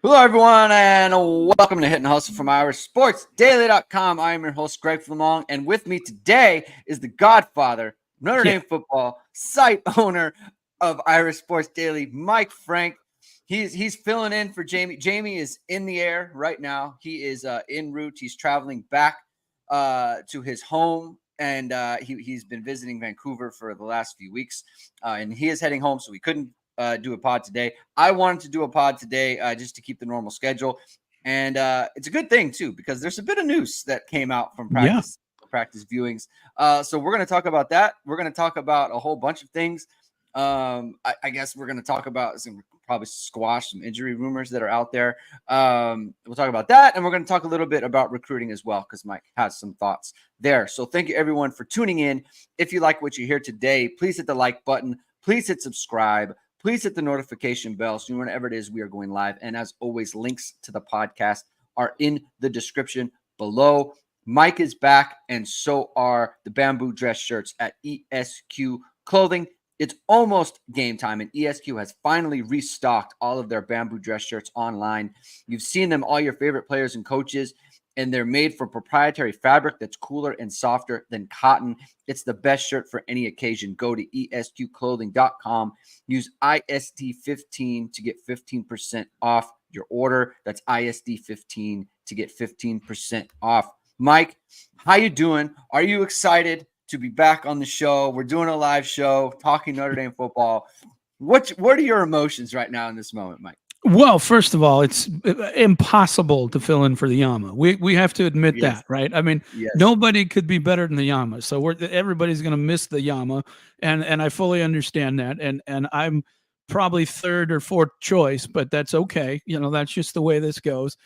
Hello, everyone, and welcome to Hit and Hustle from IrishSportsDaily.com. I am your host, Greg Flamong, and with me today is the Godfather, Notre Dame Football, site owner of Irish Sports Daily, Mike Frank. He's filling in for Jamie. Jamie is in the air right now. He is en route. He's traveling back to his home, and he's been visiting Vancouver for the last few weeks, and he is heading home, so we couldn't do a pod today. I wanted to do a pod today just to keep the normal schedule. And it's a good thing, too, because there's a bit of news that came out from practice viewings. So we're going to talk about that. We're going to talk about a whole bunch of things. I guess we're going to talk about probably squash some injury rumors that are out there. We'll talk about that. And we're going to talk a little bit about recruiting as well, because Mike has some thoughts there. So thank you, everyone, for tuning in. If you like what you hear today, please hit the like button. Please hit subscribe. Please hit the notification bell so whenever it is we are going live. And as always, links to the podcast are in the description below. Mike is back, and so are the bamboo dress shirts at ESQ Clothing. It's almost game time, and ESQ has finally restocked all of their bamboo dress shirts online. You've seen them, all your favorite players and coaches, and they're made from proprietary fabric that's cooler and softer than cotton. It's the best shirt for any occasion. Go to esqclothing.com. Use ISD15 to get 15% off your order. That's ISD15 to get 15% off. Mike, how you doing? Are you excited to be back on the show? We're doing a live show, talking Notre Dame football. What are your emotions right now in this moment, Mike? Well, first of all, it's impossible to fill in for the Yama. We have to admit that, right? I mean, nobody could be better than the Yama. So everybody's going to miss the Yama, and I fully understand that. And I'm probably third or fourth choice, but that's okay. That's just the way this goes.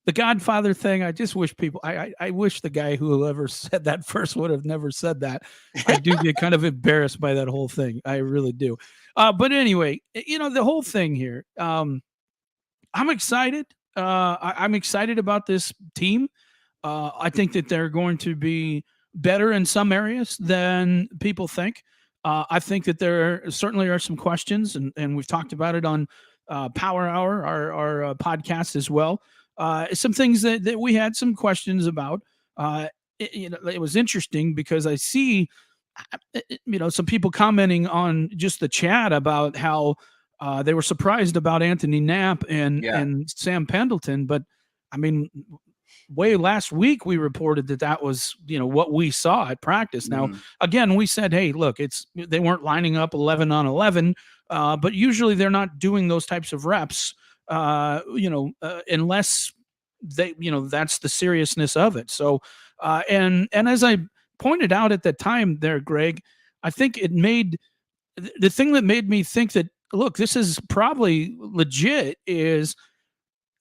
The Godfather thing, I just wish people, I wish the guy whoever said that first would have never said that. I do get kind of embarrassed by that whole thing. I really do. But anyway, the whole thing here, I'm excited. I'm excited about this team. I think that they're going to be better in some areas than people think. I think that there certainly are some questions, and we've talked about it on Power Hour, our podcast as well. Some things that we had some questions about. It was interesting because I see, some people commenting on just the chat about how they were surprised about Anthony Knapp and Sam Pendleton. But I mean, way last week we reported that was, what we saw at practice. Now, again, we said, hey, look, they weren't lining up 11 on 11, but usually they're not doing those types of reps. Unless they, that's the seriousness of it. So, and as I pointed out at the time there, Greg, I think it made the thing that made me think that, look, this is probably legit is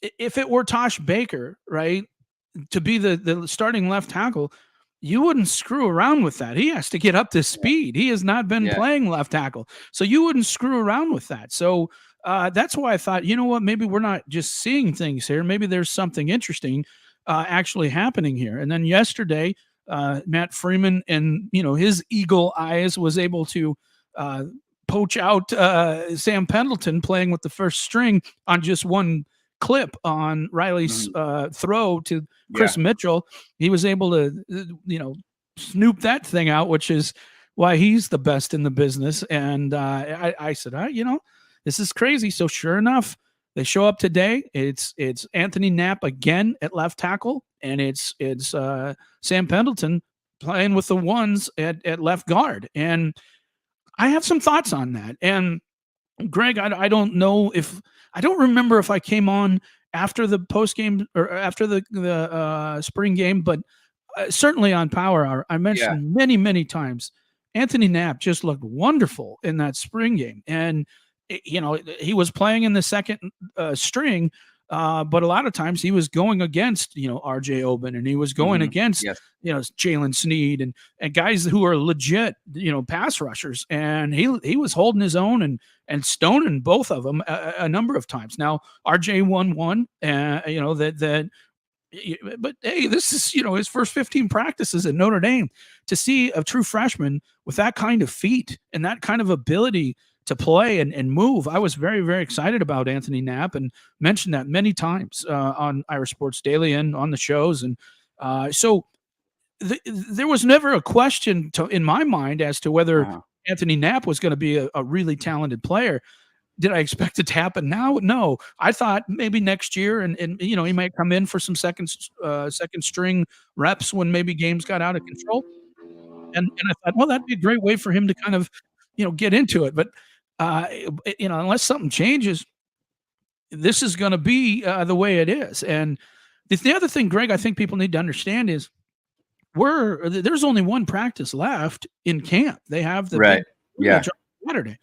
if it were Tosh Baker, right, to be the starting left tackle, you wouldn't screw around with that. He has to get up to speed. He has not been playing left tackle. So you wouldn't screw around with that. So that's why I thought, you know what, maybe we're not just seeing things here. Maybe there's something interesting actually happening here. And then yesterday, Matt Freeman and, his eagle eyes was able to poach out Sam Pendleton playing with the first string on just one clip on Riley's throw to Chris Mitchell. He was able to, snoop that thing out, which is why he's the best in the business. And I said, this is crazy. So sure enough, they show up today. It's Anthony Knapp again at left tackle, and it's Sam Pendleton playing with the ones at left guard. And I have some thoughts on that. And Greg, I don't know if I don't remember if I came on after the post game or after the spring game, but certainly on Power Hour, I mentioned many times Anthony Knapp just looked wonderful in that spring game, and he was playing in the second string, but a lot of times he was going against R.J. Oben, and he was going against Jalen Sneed and guys who are legit pass rushers, and he was holding his own and stoning both of them a number of times. Now R.J. won one, but hey, this is his first 15 practices at Notre Dame. To see a true freshman with that kind of feet and that kind of ability to play and move. I was very, very excited about Anthony Knapp and mentioned that many times on Irish Sports Daily and on the shows. And so there was never a question in my mind as to whether Uh-huh. Anthony Knapp was going to be a really talented player. Did I expect it to happen now? No. I thought maybe next year, and he might come in for some second string reps when maybe games got out of control. And I thought, well, that'd be a great way for him to kind of, get into it. But unless something changes, this is going to be the way it is. And the other thing, Greg, I think people need to understand is there's only one practice left in camp. They have the Right. big Yeah. Saturday.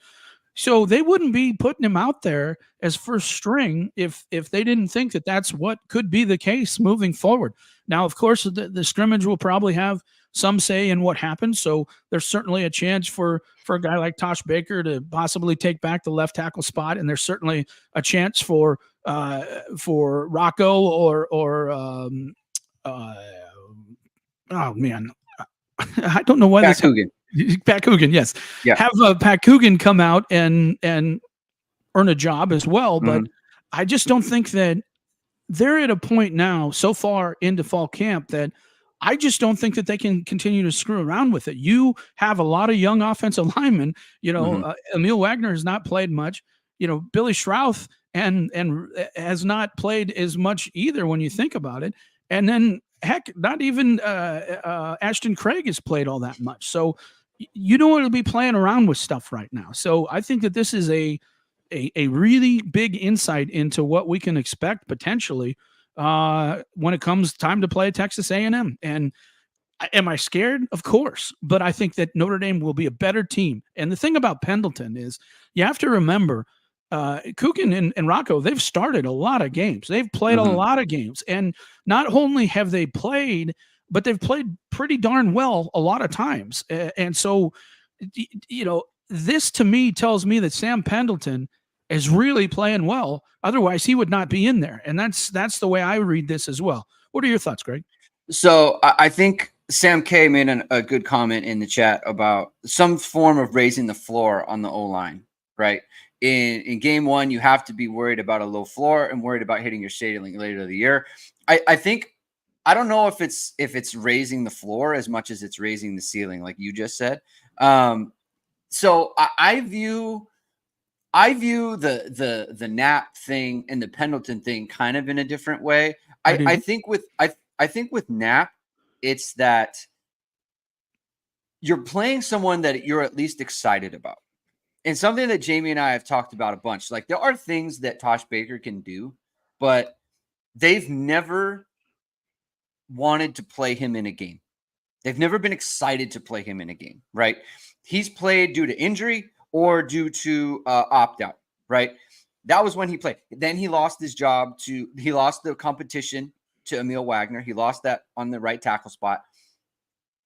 So they wouldn't be putting him out there as first string if they didn't think that that's what could be the case moving forward. Now, of course, the scrimmage will probably have some say in what happens. So there's certainly a chance for a guy like Tosh Baker to possibly take back the left tackle spot, and there's certainly a chance for Rocco or oh man, I don't know why Pat this. Coogan. Pat Coogan, yes. Yeah. Have Pat Coogan come out and earn a job as well. But I just don't think that they're at a point now, so far into fall camp, that I just don't think that they can continue to screw around with it. You have a lot of young offensive linemen. Emil Wagner has not played much. Billy Schrauth and has not played as much either when you think about it. And then, heck, not even Ashton Craig has played all that much. So you don't want to be playing around with stuff right now. So I think that this is a really big insight into what we can expect potentially when it comes time to play Texas A&M. And am I scared? Of course. But I think that Notre Dame will be a better team. And the thing about Pendleton is you have to remember Coogan and Rocco, they've started a lot of games. They've played a lot of games. And not only have they played, but they've played pretty darn well a lot of times. And so, this to me tells me that Sam Pendleton is really playing well. Otherwise, he would not be in there. And that's the way I read this as well. What are your thoughts, Greg? So I think Sam K made a good comment in the chat about some form of raising the floor on the O-line, right? In game one, you have to be worried about a low floor and worried about hitting your ceiling later in the year. I think, I don't know if it's raising the floor as much as it's raising the ceiling, like you just said. So I view the Knapp thing and the Pendleton thing kind of in a different way. I think with Knapp, it's that you're playing someone that you're at least excited about. And something that Jamie and I have talked about a bunch. Like, there are things that Tosh Baker can do, but they've never wanted to play him in a game. They've never been excited to play him in a game, right? He's played due to injury or due to opt-out, right? That was when he played. Then he lost his job he lost the competition to Emil Wagner. He lost that on the right tackle spot.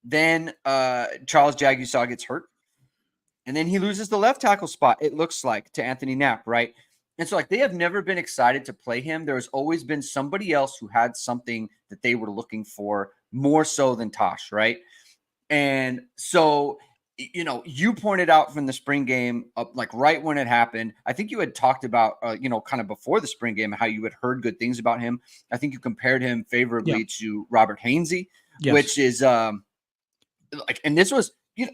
Then Charles Jagusaw gets hurt. And then he loses the left tackle spot, it looks like, to Anthony Knapp, right? And so, like, they have never been excited to play him. There's always been somebody else who had something that they were looking for more so than Tosh, right? And so, you pointed out from the spring game, like right when it happened, I think you had talked about, kind of before the spring game, how you had heard good things about him. I think you compared him favorably to Robert Hainsey, which is and this was,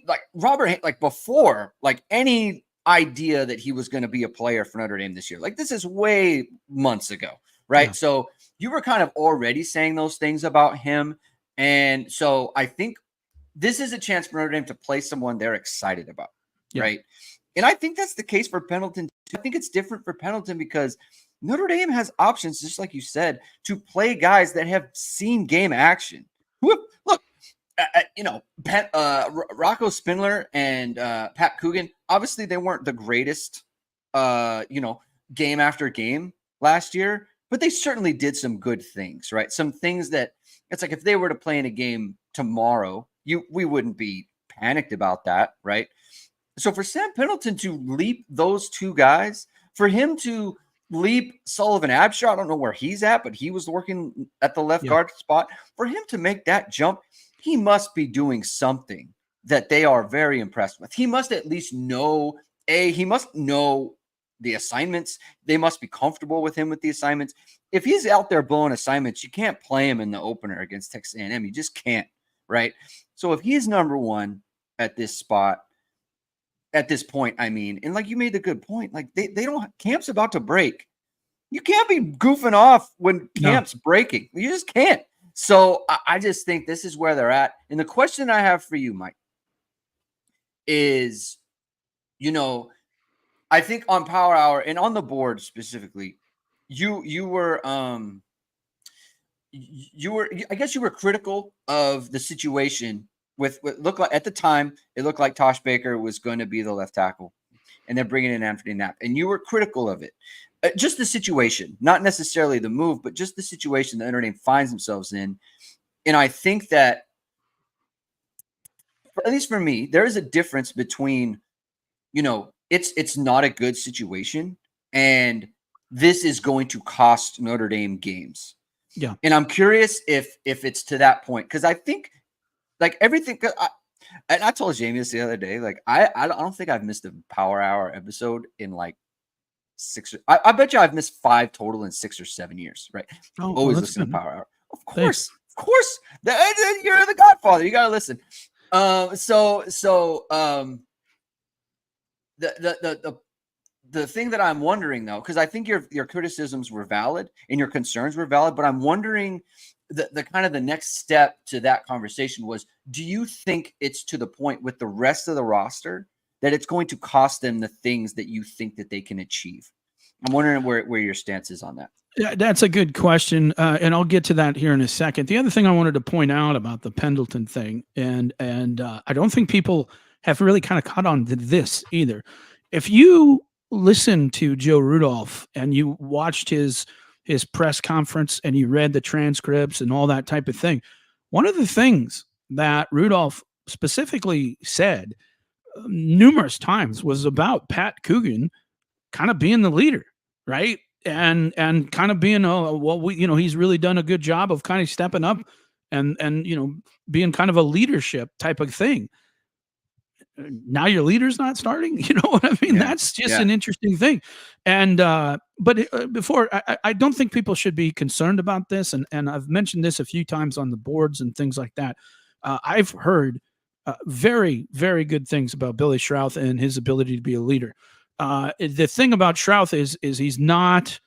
like Robert, like before, like any idea that he was going to be a player for Notre Dame this year. Like, this is way months ago, right? Yeah. So you were kind of already saying those things about him. And so I think this is a chance for Notre Dame to play someone they're excited about, right? And I think that's the case for Pendleton. I think it's different for Pendleton because Notre Dame has options, just like you said, to play guys that have seen game action. Look, Rocco Spindler and Pat Coogan, obviously they weren't the greatest, game after game last year, but they certainly did some good things, right? Some things that it's like if they were to play in a game tomorrow, we wouldn't be panicked about that, right? So for Sam Pendleton to leap those two guys, for him to leap Sullivan Absher, I don't know where he's at, but he was working at the left guard spot. For him to make that jump, he must be doing something that they are very impressed with. He must at least know he must know the assignments. They must be comfortable with him with the assignments. If he's out there blowing assignments, you can't play him in the opener against Texas A&M. You just can't, right? So if he's number one at this spot, at this point, I mean, and like you made the good point, like they don't, camp's about to break. You can't be goofing off when camp's breaking. You just can't. So I just think this is where they're at. And the question I have for you, Mike, is, I think on Power Hour and on the board specifically, you were I guess you were critical of the situation with what looked like at the time. It looked like Tosh Baker was going to be the left tackle, and then bringing in Anthony Knapp, and you were critical of it. Just the situation, not necessarily the move, but just the situation that Notre Dame finds themselves in. And I think that, at least for me, there is a difference between, it's not a good situation, and this is going to cost Notre Dame games. Yeah. And I'm curious if it's to that point, because I think like everything. And I told Jamie this the other day. Like I don't think I've missed a Power Hour episode in like 6. I bet you I've missed 5 total in 6 or 7 years. Right? Oh, Always well, listen to Power Hour. Of Thanks. course. You're the Godfather. You gotta listen. The thing that I'm wondering, though, because I think your criticisms were valid and your concerns were valid, but I'm wondering the kind of the next step to that conversation was, do you think it's to the point with the rest of the roster that it's going to cost them the things that you think that they can achieve? I'm wondering where your stance is on that. Yeah, that's a good question, and I'll get to that here in a second. The other thing I wanted to point out about the Pendleton thing, and I don't think people have really kind of caught on to this either. If you listen to Joe Rudolph and you watched his press conference and you read the transcripts and all that type of thing, one of the things that Rudolph specifically said numerous times was about Pat Coogan kind of being the leader, right? And kind of being he's really done a good job of kind of stepping up and being kind of a leadership type of thing. Now your leader's not starting. You know what I mean? Yeah. That's just an interesting thing. And but before, I don't think people should be concerned about this. And I've mentioned this a few times on the boards and things like that. I've heard very, very good things about Billy Schrauth and his ability to be a leader. The thing about Schrauth is he's not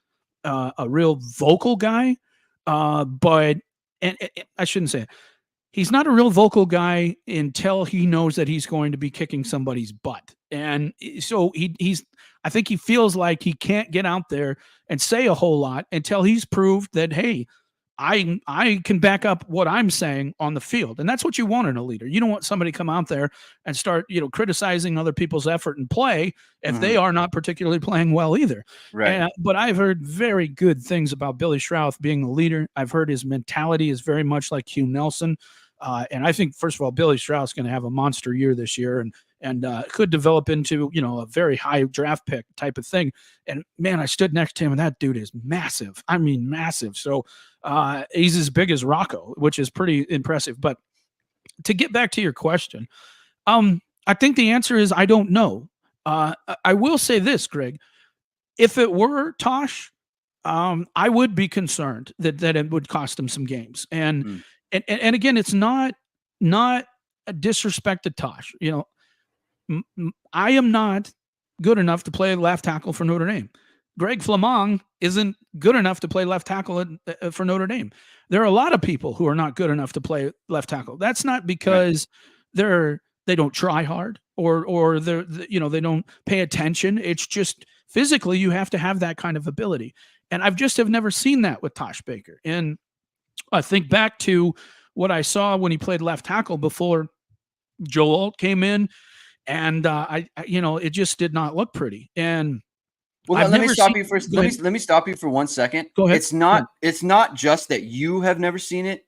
a real vocal guy, but and I shouldn't say it. He's not a real vocal guy until he knows that he's going to be kicking somebody's butt. And so he's I think he feels like he can't get out there and say a whole lot until he's proved that, hey, I can back up what I'm saying on the field. And that's what you want in a leader. You don't want somebody to come out there and start, criticizing other people's effort and play if they are not particularly playing well either. Right. But I've heard very good things about Billy Schrauth being a leader. I've heard his mentality is very much like Hugh Nelson. And I think, first of all, Billy Schrauth's going to have a monster year this year and could develop into, a very high draft pick type of thing. And man, I stood next to him and that dude is massive. I mean, massive. So he's as big as Rocco, which is pretty impressive. But to get back to your question, I think the answer is I don't know. I will say this, Greg. If it were Tosh, I would be concerned that it would cost him some games. And again, it's not a disrespect to Tosh. I am not good enough to play left tackle for Notre Dame. Greg Flamong isn't good enough to play left tackle for Notre Dame. There are a lot of people who are not good enough to play left tackle. That's not because they don't try hard or they don't pay attention. It's just physically you have to have that kind of ability. And I've just have never seen that with Tosh Baker. And I think back to what I saw when he played left tackle before Joe Alt came in, and it just did not look pretty. And let me stop you for let me stop you for 1 second. Go ahead. It's not just that you have never seen it;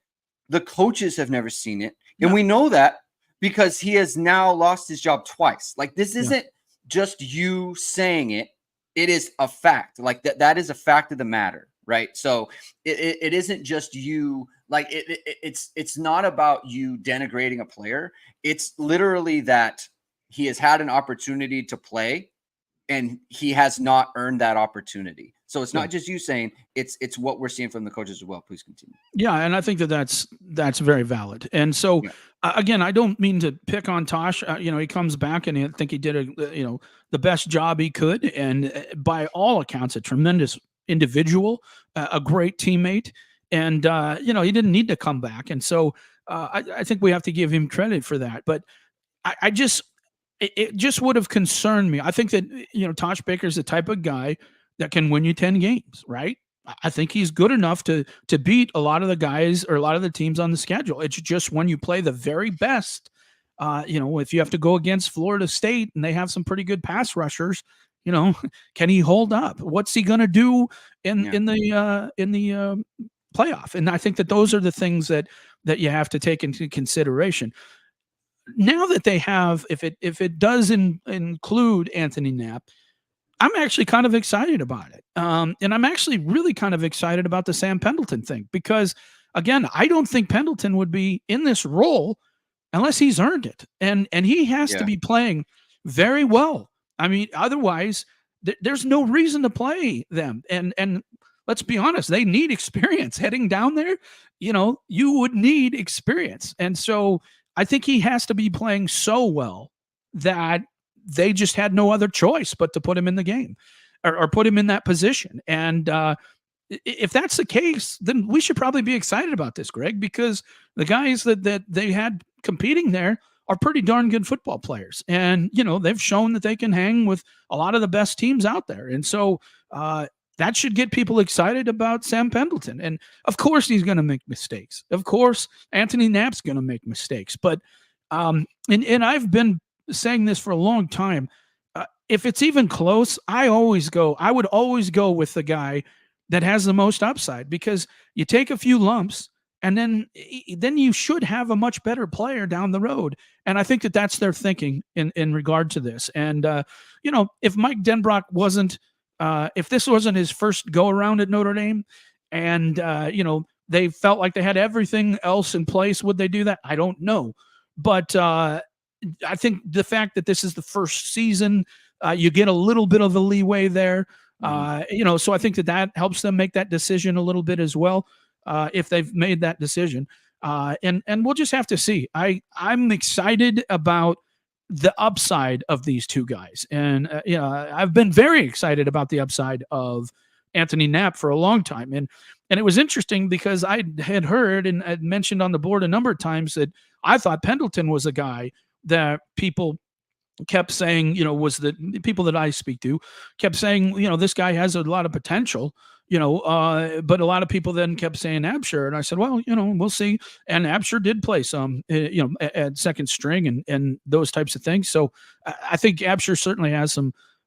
the coaches have never seen it, and we know that because he has now lost his job twice. Like this isn't just you saying it; it is a fact. Like that is a fact of the matter. Right. So it isn't just you, like it's not about you denigrating a player. It's literally that he has had an opportunity to play and he has not earned that opportunity. So it's Yeah. not just you saying, it's what we're seeing from the coaches as well. Please continue. Yeah, and I think that that's very valid. And so Yeah. again, I don't mean to pick on Tosh. He comes back and I think he did the best job he could, and by all accounts, a tremendous individual, a great teammate, and he didn't need to come back. And so I think we have to give him credit for that. But I just it just would have concerned me. I think that Tosh Baker's the type of guy that can win you 10 games, right? I think he's good enough to beat a lot of the guys or a lot of the teams on the schedule. It's just when you play the very best, if you have to go against Florida State and they have some pretty good pass rushers, can he hold up? What's he going to do in Yeah. the playoff? And I think that those are the things that you have to take into consideration. Now that they have, if it does include Anthony Knapp, I'm actually kind of excited about it. And I'm actually really kind of excited about the Sam Pendleton thing because, again, I don't think Pendleton would be in this role unless he's earned it. And he has to Yeah. be playing very well. I mean, otherwise, there's no reason to play them. And let's be honest, they need experience heading down there. You would need experience. And so I think he has to be playing so well that they just had no other choice but to put him in the game or put him in that position. And if that's the case, then we should probably be excited about this, Greg, because the guys that they had competing there are pretty darn good football players. And, they've shown that they can hang with a lot of the best teams out there. And so that should get people excited about Sam Pendleton. And of course, he's going to make mistakes. Of course, Anthony Knapp's going to make mistakes. But, and I've been saying this for a long time. If it's even close, I would always go with the guy that has the most upside because you take a few lumps and then you should have a much better player down the road. And I think that that's their thinking in regard to this. And, if Mike Denbrock wasn't, if this wasn't his first go around at Notre Dame and, they felt like they had everything else in place, would they do that? I don't know. But I think the fact that this is the first season, you get a little bit of the leeway there. So I think that helps them make that decision a little bit as well, if they've made that decision. And we'll just have to see. I'm excited about the upside of these two guys. And, I've been very excited about the upside of Anthony Knapp for a long time. And it was interesting because I had heard and I'd mentioned on the board a number of times that I thought Pendleton was a guy that people kept saying, was the people that I speak to kept saying, this guy has a lot of potential, but a lot of people then kept saying Absher. And I said, well, we'll see. And Absher did play some, at second string and those types of things. So I think Absher certainly has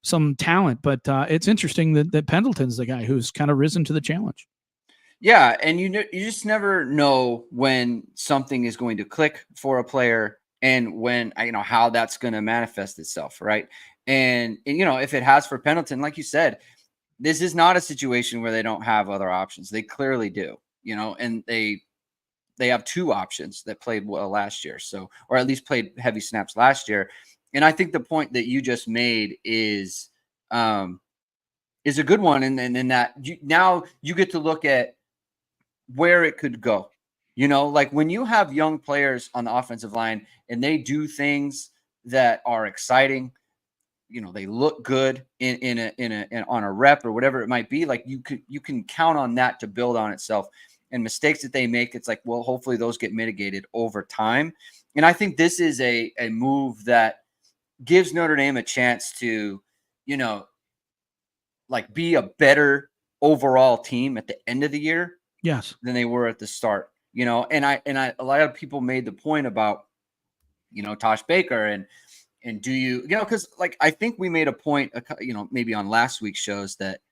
some talent, but it's interesting that Pendleton's the guy who's kind of risen to the challenge. Yeah, and you just never know when something is going to click for a player and when how that's going to manifest itself, right? And if it has for Pendleton, like you said, this is not a situation where they don't have other options. They clearly do, and they have two options that played well last year, so or at least played heavy snaps last year. And I think the point that you just made is a good one, and in that now you get to look at where it could go. Like when you have young players on the offensive line and they do things that are exciting, they look good in on a rep or whatever it might be. Like you can count on that to build on itself. And mistakes that they make, it's like, well, hopefully those get mitigated over time. And I think this is a move that gives Notre Dame a chance to, like be a better overall team at the end of the year. Yes. Than they were at the start, and I a lot of people made the point about, Tosh Baker and do you, because like I think we made a point, maybe on last week's shows that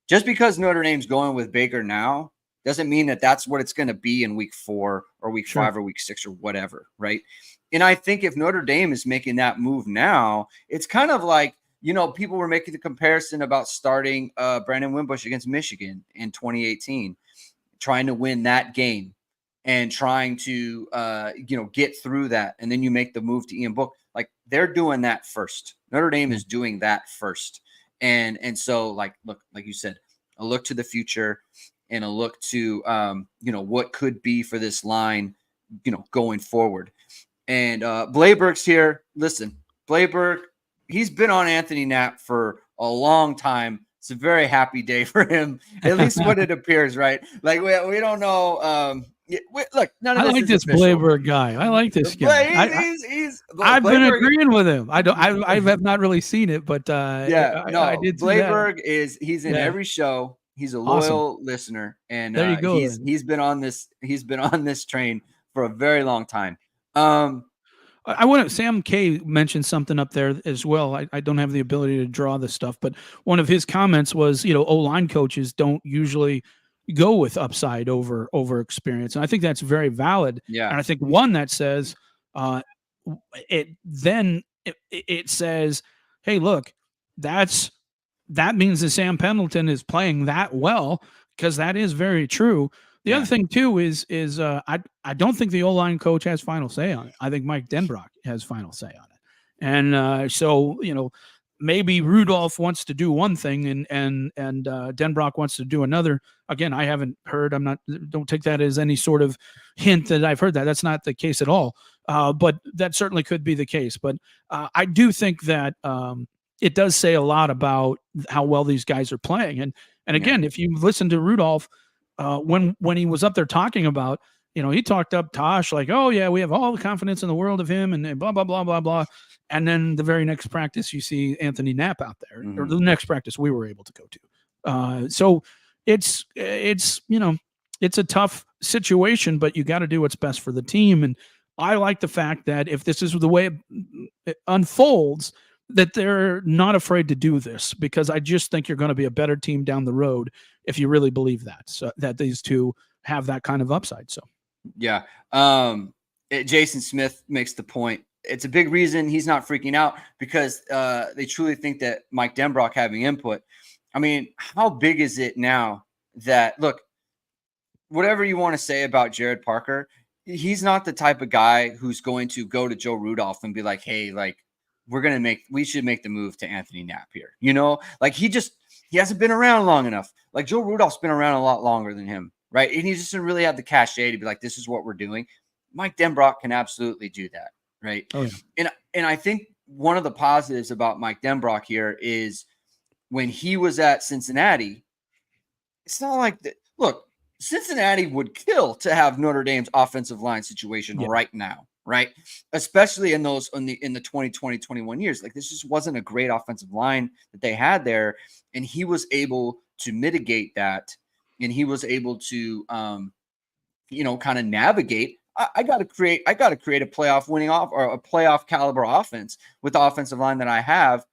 just because Notre Dame's going with Baker now doesn't mean that that's what it's going to be in week 4 or week 5 or week 6 or whatever, right? And I think if Notre Dame is making that move now, it's kind of like, people were making the comparison about starting Brandon Wimbush against Michigan in 2018. Trying to win that game and trying to, get through that. And then you make the move to Ian Book. Like they're doing that first. Notre Dame is doing that first. And so look, like you said, a look to the future and a look to what could be for this line, going forward. And Blayberg's here. Listen, Blayberg, he's been on Anthony Knapp for a long time. It's a very happy day for him, at least what it appears, right? Like we don't know. Look, none of I this like is this official. Blaberg guy. I like this guy. I've been Blayberg. agreeing with him. I have not really seen it, but Yeah, I no, did see that. Blayberg he's in Yeah, every show. He's a awesome. loyal listener, and There you go. he's been on this train for a very long time. Um, I want to. Sam K mentioned something up there as well. I don't have the ability to draw this stuff, but one of his comments was, O line coaches don't usually go with upside over experience, and I think that's very valid. yeah, And I think one that says, uh, it says, hey, look, that means that Sam Pendleton is playing that well, because that is very true. The other yeah, thing too is I don't think the O line coach has final say on it. I think Mike Denbrock has final say on it, and so maybe Rudolph wants to do one thing and Denbrock wants to do another. Again, I haven't heard. I'm not. Don't take that as any sort of hint that I've heard that. That's not the case at all. But that certainly could be the case. But I do think that it does say a lot about how well these guys are playing. And again, if you listen to Rudolph, when he was up there talking about, he talked up Tosh like, oh yeah, we have all the confidence in the world of him, and blah blah blah blah blah. And then the very next practice, you see Anthony Knapp out there, or the next practice we were able to go to. So it's it's a tough situation, but you got to do what's best for the team. And I like the fact that if this is the way it unfolds, that they're not afraid to do this, because I just think you're going to be a better team down the road if you really believe that. So that these two have that kind of upside. So yeah. Jason Smith makes the point. It's a big reason he's not freaking out, because they truly think that Mike Denbrock having input. I mean, how big is it now that, look, whatever you want to say about Jared Parker, he's not the type of guy who's going to go to Joe Rudolph and be like, hey, like, we should make the move to Anthony Knapp here. Like he hasn't been around long enough. Like Joe Rudolph's been around a lot longer than him, right? And he just didn't really have the cachet to be like, this is what we're doing. Mike Denbrock can absolutely do that, right? Oh, yeah. And I think one of the positives about Mike Denbrock here is when he was at Cincinnati, it's not like that. Look, Cincinnati would kill to have Notre Dame's offensive line situation right now, right? Especially in the 2020, 21 years. Like, this just wasn't a great offensive line that they had there. And he was able to mitigate that. And he was able to, kind of navigate. I got to create a playoff winning or a playoff caliber offense with the offensive line that I have.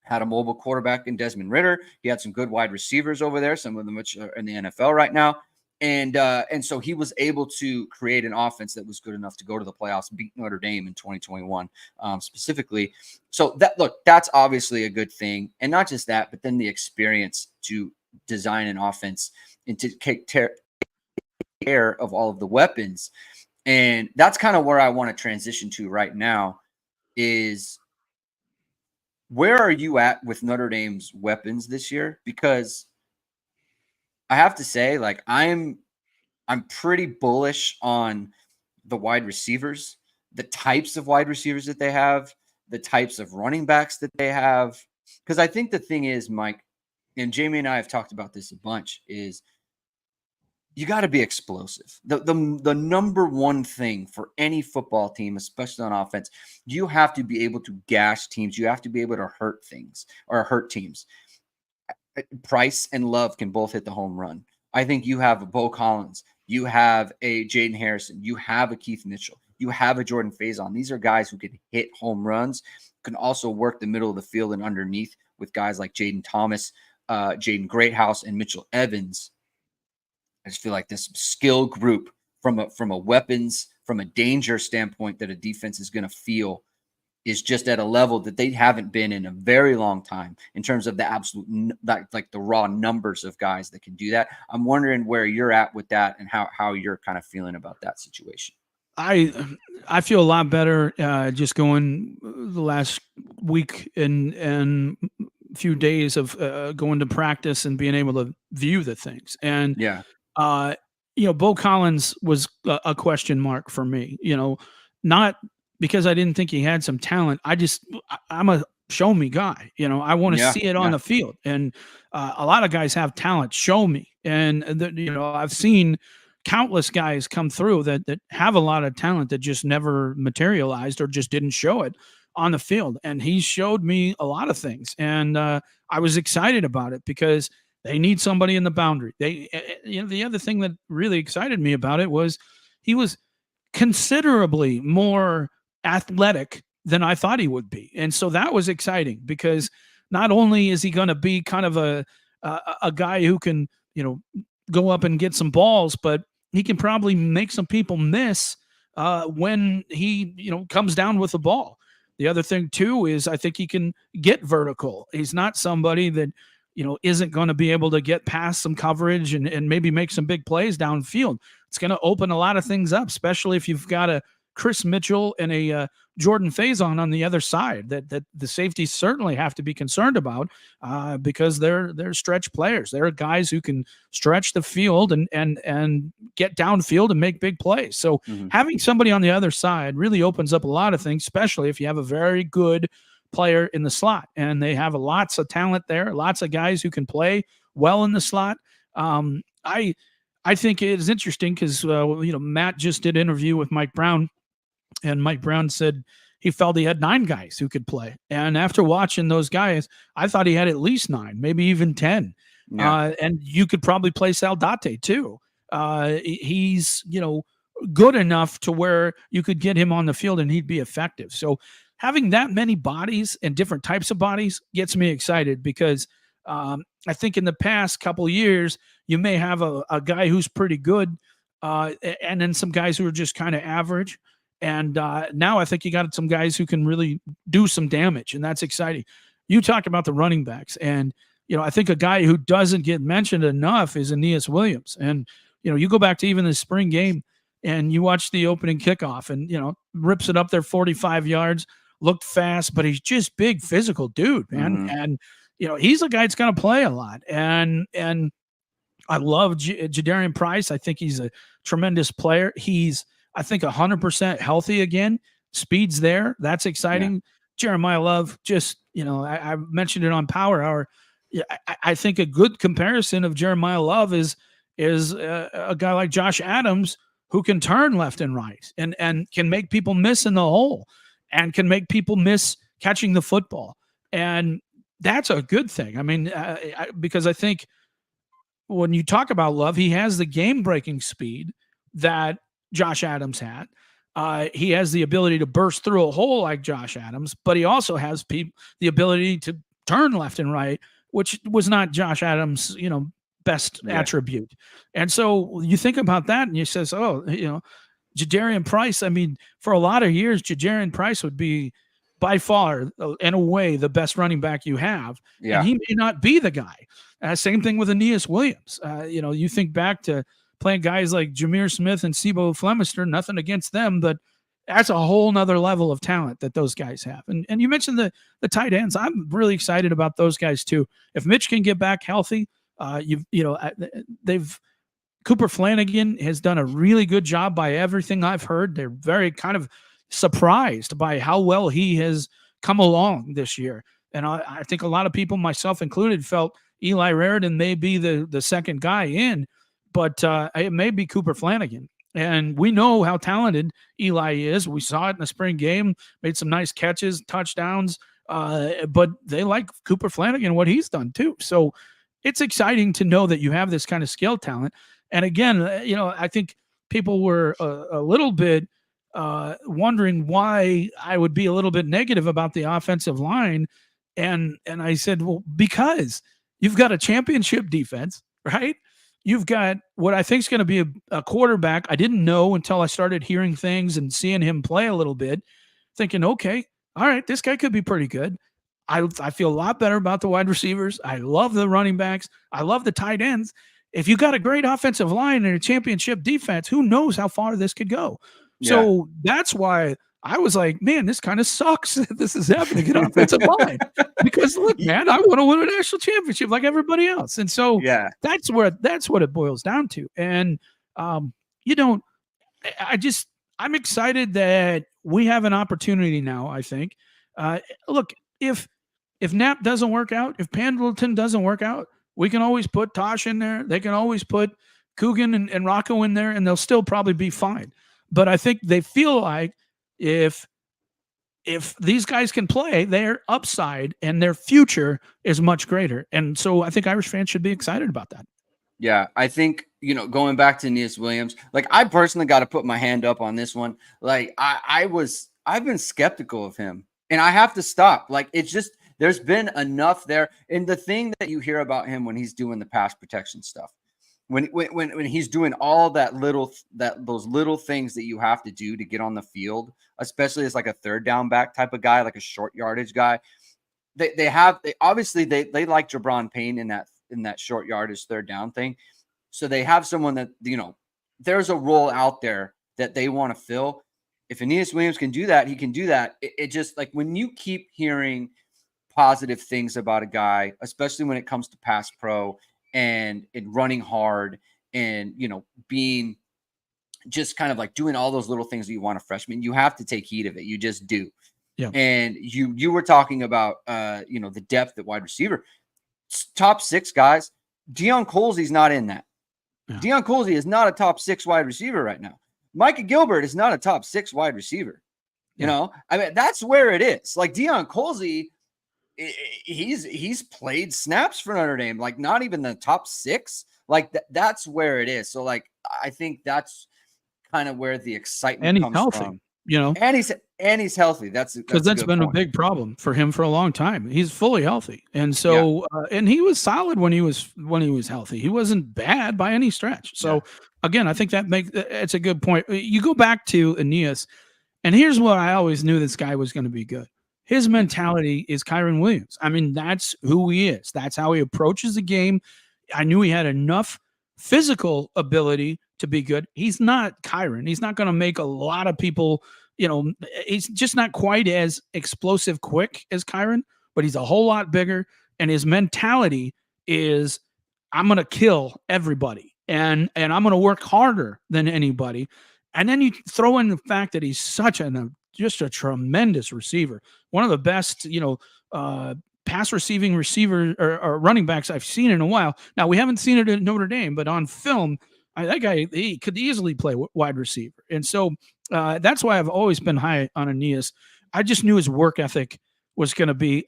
Had a mobile quarterback in Desmond Ridder. He had some good wide receivers over there, some of them which are in the NFL right now. And so he was able to create an offense that was good enough to go to the playoffs, beat Notre Dame in 2021 specifically. So that's obviously a good thing. And not just that, but then the experience to design an offense and to take care of all of the weapons. And that's kind of where I want to transition to right now is, where are you at with Notre Dame's weapons this year? Because I have to say, like, I'm pretty bullish on the wide receivers, the types of wide receivers that they have, the types of running backs that they have. Because I think the thing is, Mike, and Jamie and I have talked about this a bunch, is you got to be explosive. The number one thing for any football team, especially on offense, you have to be able to gash teams. You have to be able to hurt teams. Price and Love can both hit the home run. I think you have a Bo Collins, you have a Jaden Harrison, you have a Keith Mitchell, you have a Jordan Faison. These are guys who can hit home runs, can also work the middle of the field and underneath with guys like Jaden Thomas, Jaden Greathouse, and Mitchell Evans. I just feel like this skill group from a weapons, from a danger standpoint that a defense is going to feel is just at a level that they haven't been in a very long time in terms of the absolute, like the raw numbers of guys that can do that. I'm wondering where you're at with that and how you're kind of feeling about that situation. I feel a lot better just going the last week and few days of going to practice and being able to view the things. And Yeah. uh, Bo Collins was a question mark for me. Not because I didn't think he had some talent. I'm a show me guy. I want to Yeah. see it on Yeah. the field. And a lot of guys have talent. Show me. And I've seen countless guys come through that have a lot of talent that just never materialized or just didn't show it on the field. And he showed me a lot of things, and I was excited about it because they need somebody in the boundary. The other thing that really excited me about it was he was considerably more athletic than I thought he would be, and so that was exciting because not only is he going to be kind of a guy who can go up and get some balls, but he can probably make some people miss when he comes down with the ball. The other thing too is I think he can get vertical. He's not somebody that isn't going to be able to get past some coverage and maybe make some big plays downfield. It's going to open a lot of things up, especially if you've got a Chris Mitchell and a Jordan Faison on the other side that the safeties certainly have to be concerned about because they're stretch players. They're guys who can stretch the field and get downfield and make big plays. So having somebody on the other side really opens up a lot of things, especially if you have a very good player in the slot, and they have lots of talent there, lots of guys who can play well in the slot. I think it is interesting because Matt just did an interview with Mike Brown, and Mike Brown said he felt he had 9 guys who could play. And after watching those guys, I thought he had at least 9, maybe even 10. Yeah. And you could probably play Saldate too. He's good enough to where you could get him on the field and he'd be effective. So having that many bodies and different types of bodies gets me excited because I think in the past couple of years, you may have a guy who's pretty good and then some guys who are just kind of average. And now I think you got some guys who can really do some damage, and that's exciting. You talked about the running backs, and I think a guy who doesn't get mentioned enough is Aeneas Williams. And you go back to even the spring game, and you watch the opening kickoff, and rips it up there 45 yards, looked fast, but he's just big, physical dude, man. And he's a guy that's going to play a lot, and I love Jadarian Price. I think he's a tremendous player. He's I think 100% healthy again. Speed's there. That's exciting. Yeah. Jeremiah Love, just, I mentioned it on Power Hour. Yeah, I think a good comparison of Jeremiah Love is a guy like Josh Adams who can turn left and right and can make people miss in the hole and can make people miss catching the football. And that's a good thing. I mean, because I think when you talk about Love, he has the game-breaking speed that Josh Adams had. He has the ability to burst through a hole like Josh Adams, but he also has the ability to turn left and right, which was not Josh Adams' best attribute. And so you think about that and you says, Jadarian Price. I mean, for a lot of years, Jadarian Price would be by far, in a way, the best running back you have. Yeah. And he may not be the guy. Same thing with Aeneas Williams. You think back to playing guys like Jameer Smith and Sebo Flemister, nothing against them, but that's a whole nother level of talent that those guys have. And you mentioned the tight ends. I'm really excited about those guys too. If Mitch can get back healthy, Cooper Flanagan has done a really good job by everything I've heard. They're very kind of surprised by how well he has come along this year. And I think a lot of people, myself included, felt Eli Raridan may be the second guy in, but it may be Cooper Flanagan. And we know how talented Eli is. We saw it in the spring game, made some nice catches, touchdowns, but they like Cooper Flanagan, what he's done too. So it's exciting to know that you have this kind of skill talent. And again, I think people were a little bit wondering why I would be a little bit negative about the offensive line. And I said, well, because you've got a championship defense, right? You've got what I think is going to be a quarterback. I didn't know until I started hearing things and seeing him play a little bit, thinking, okay, all right, this guy could be pretty good. I feel a lot better about the wide receivers. I love the running backs. I love the tight ends. If you got a great offensive line and a championship defense, who knows how far this could go? Yeah. So that's why I was like, man, this kind of sucks that this is happening in offensive line. Because look, man, I want to win a national championship like everybody else. And so Yeah. that's what it boils down to. And you don't I just I'm excited that we have an opportunity now, I think. Look, if Knapp doesn't work out, if Pendleton doesn't work out, we can always put Tosh in there. They can always put Coogan and Rocco in there, and they'll still probably be fine. But I think they feel like if these guys can play, their upside and their future is much greater. And so I think Irish fans should be excited about that. Yeah, I think, going back to Aeneas Williams, like I personally got to put my hand up on this one. Like I've been skeptical of him, and I have to stop. Like it's just there's been enough there. And the thing that you hear about him when he's doing the pass protection stuff, when he's doing all those little things that you have to do to get on the field, especially as like a third down back type of guy, like a short yardage guy. They obviously like Jabron Payne in that short yardage third down thing. So they have someone that, there's a role out there that they want to fill. If Aeneas Williams can do that, he can do that. It just like when you keep hearing positive things about a guy, especially when it comes to pass pro and running hard and, being just kind of like doing all those little things that you want a freshman, you have to take heed of it. You just do. Yeah. And you were talking about, the depth at wide receiver. Top 6 guys. Deion Colsey's not in that. Yeah. Deion Colsey is not a top 6 wide receiver right now. Micah Gilbert is not a top 6 wide receiver. I mean, that's where it is. Like Deion Colsey, he's played snaps for Notre Dame, like not even the top 6. Like that's where it is. So like, I think that's kind of where the excitement comes healthy, from. And he's healthy. That's been point. A big problem for him for a long time. He's fully healthy, and so and he was solid when he was healthy. He wasn't bad by any stretch. So again, I think it's a good point. You go back to Aeneas, and here's what I always knew this guy was going to be good. His mentality is Kyren Williams. I mean, that's who he is. That's how he approaches the game. I knew he had enough physical ability to be good. He's not Kyren. He's not going to make a lot of people. He's just not quite as explosive quick as Kyren, but he's a whole lot bigger. And his mentality is, I'm going to kill everybody and I'm going to work harder than anybody. And then you throw in the fact that he's just a tremendous receiver. One of the best, pass receiving receiver or running backs I've seen in a while. Now, we haven't seen it at Notre Dame, but on film, that guy, he could easily play wide receiver. And so that's why I've always been high on Aeneas. I just knew his work ethic was going to be,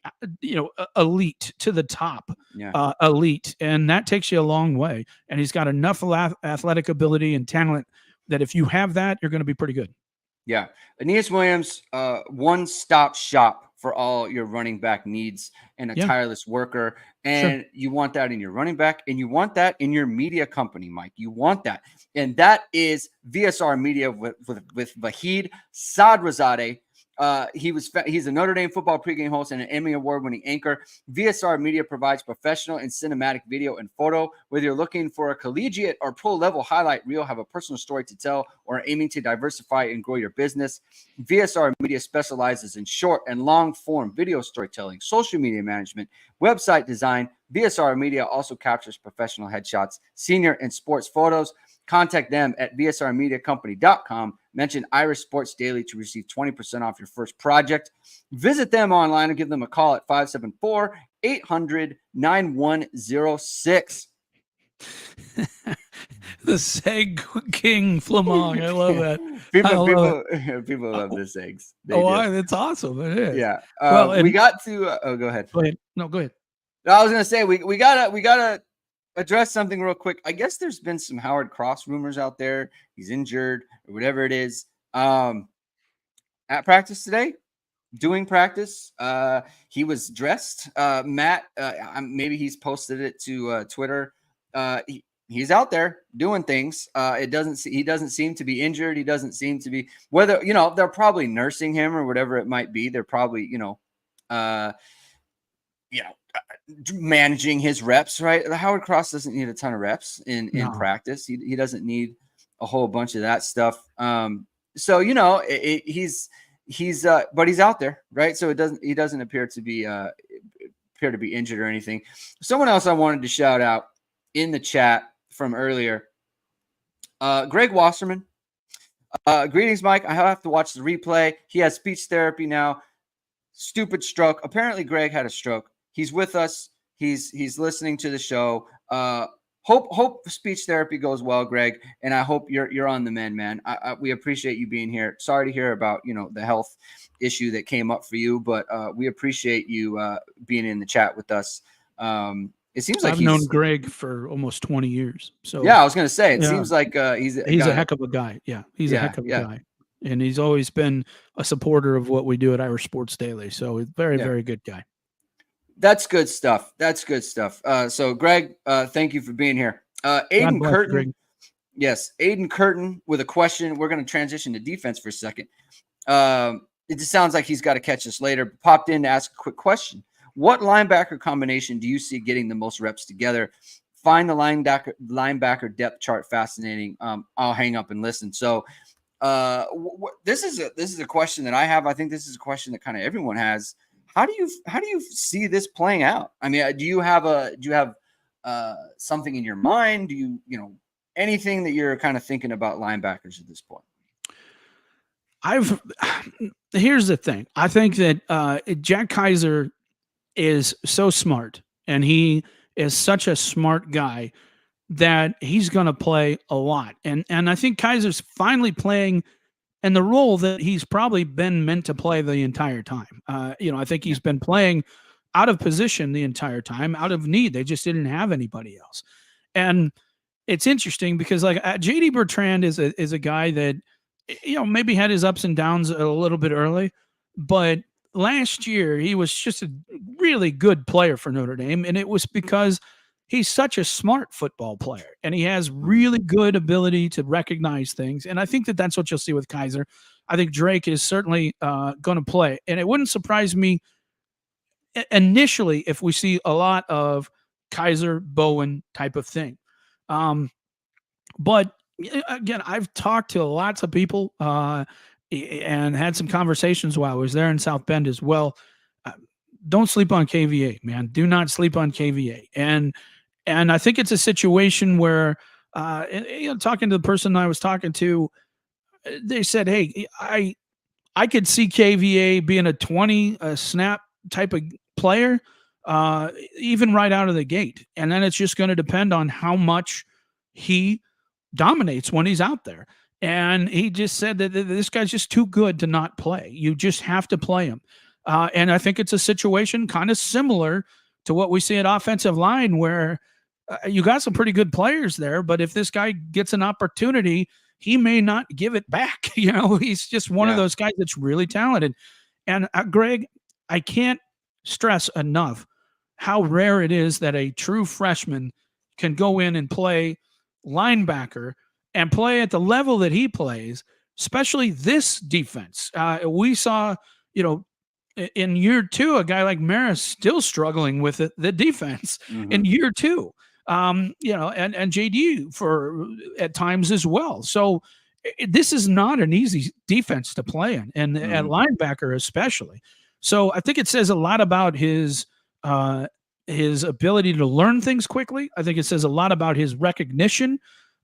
elite to the top, elite. And that takes you a long way. And he's got enough athletic ability and talent that if you have that, you're going to be pretty good. Yeah. Aeneas Williams, one-stop shop for all your running back needs and a tireless worker. And you want that in your running back and you want that in your media company, Mike. You want that. And that is VSR Media with Vahid Sadrazadeh. He's a Notre Dame football pregame host and an Emmy award-winning anchor. VSR Media provides professional and cinematic video and photo. Whether you're looking for a collegiate or pro-level highlight reel, have a personal story to tell, or aiming to diversify and grow your business, VSR Media specializes in short and long-form video storytelling, social media management, website design. VSR Media also captures professional headshots, senior and sports photos. Contact them at vsrmediacompany.com. Mention Irish Sports Daily to receive 20% off your first project. Visit them online and give them a call at 574-800-9106. The Seg King Flamong. I love that. People love the Segs. It's awesome. It is. Yeah. Well, we got to go ahead. Go ahead. No, go ahead. I was gonna say we gotta address something real quick. I guess there's been some Howard Cross rumors out there. He's injured or whatever it is. At practice today, doing practice, he was dressed. Matt, maybe he's posted it to Twitter. He's out there doing things. He doesn't seem to be injured. He doesn't seem to be, whether, they're probably nursing him or whatever it might be. They're probably, managing his reps, right? Howard Cross doesn't need a ton of reps in practice. He doesn't need a whole bunch of that stuff. So, he's but he's out there, right? So he doesn't appear to be injured or anything. Someone else I wanted to shout out in the chat from earlier, Greg Wasserman. Greetings, Mike. I have to watch the replay. He has speech therapy now. Stupid stroke. Apparently, Greg had a stroke. He's with us. He's listening to the show. Hope speech therapy goes well, Greg, and I hope you're on the mend, man. We appreciate you being here. Sorry to hear about the health issue that came up for you, but we appreciate you being in the chat with us. It seems like I've known Greg for almost 20 years. So yeah, I was going to say, it seems like he's a heck of a guy. Yeah, he's a heck of a guy. And he's always been a supporter of what we do at Irish Sports Daily. So he's very, very good guy. That's good stuff. So Greg, thank you for being here. Aiden Curtin. Greg. Yes, Aiden Curtin with a question. We're going to transition to defense for a second. It just sounds like he's got to catch us later. Popped in to ask a quick question. What linebacker combination do you see getting the most reps together? Find the linebacker depth chart fascinating. I'll hang up and listen. So this is a question that I have. I think this is a question that kind of everyone has. How do you see this playing out? I mean, do you have something in your mind? Do you anything that you're kind of thinking about linebackers at this point? Here's the thing. I think that Jack Kaiser is so smart, and he is such a smart guy that he's going to play a lot. And I think Kaiser's finally playing in the role that he's probably been meant to play the entire time. I think he's been playing out of position the entire time, out of need. They just didn't have anybody else. And it's interesting because like JD Bertrand is a guy that, maybe had his ups and downs a little bit early, but last year he was just a really good player for Notre Dame. And it was because he's such a smart football player, and he has really good ability to recognize things. And I think that that's what you'll see with Kaiser. I think Drake is certainly going to play, and it wouldn't surprise me initially if we see a lot of Kaiser Bowen type of thing. But again, I've talked to lots of people and had some conversations while I was there in South Bend as well. Don't sleep on KVA, man. Do not sleep on KVA. And I think it's a situation where, talking to the person I was talking to, they said, hey, I could see KVA being a 20 snap type of player, even right out of the gate. And then it's just going to depend on how much he dominates when he's out there. And he just said that this guy's just too good to not play. You just have to play him. And I think it's a situation kind of similar to what we see at offensive line where you got some pretty good players there, but if this guy gets an opportunity, he may not give it back. He's just one of those guys that's really talented. And Greg, I can't stress enough how rare it is that a true freshman can go in and play linebacker and play at the level that he plays, especially this defense. We saw, in year two, a guy like Maris still struggling with the defense in year two. And JD for at times as well. So this is not an easy defense to play in, and at linebacker especially. So I think it says a lot about his ability to learn things quickly. I think it says a lot about his recognition,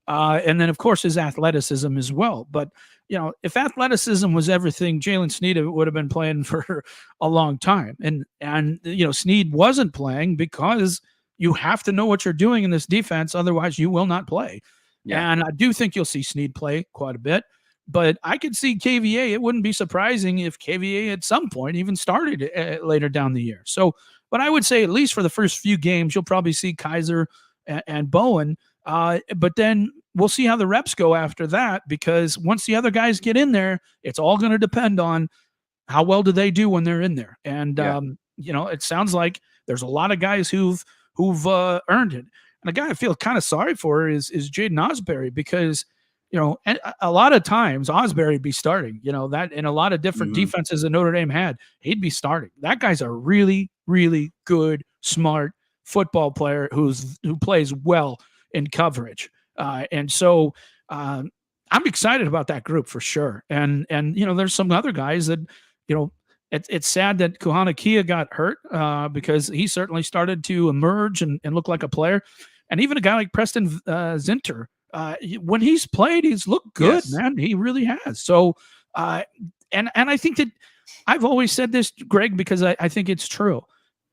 and then of course his athleticism as well. But if athleticism was everything, Jalen Sneed would have been playing for a long time, and Sneed wasn't playing because you have to know what you're doing in this defense. Otherwise, you will not play. Yeah. And I do think you'll see Sneed play quite a bit. But I could see KVA. It wouldn't be surprising if KVA at some point even started later down the year. So, but I would say at least for the first few games, you'll probably see Kaiser and Bowen. But then we'll see how the reps go after that, because once the other guys get in there, it's all going to depend on how well do they do when they're in there. And, it sounds like there's a lot of guys who've earned it. And a guy I feel kind of sorry for is Jaden Osbury, because, a lot of times Osbury would be starting, that in a lot of different defenses that Notre Dame had, he'd be starting. That guy's a really, really good, smart football player who plays well in coverage. And so I'm excited about that group for sure. And there's some other guys that, you know, it's sad that Kuhana Kia got hurt because he certainly started to emerge and look like a player. And even a guy like Preston Zinter, when he's played, he's looked good, Yes. man. He really has. So, and I think that I've always said this, Greg, because I think it's true.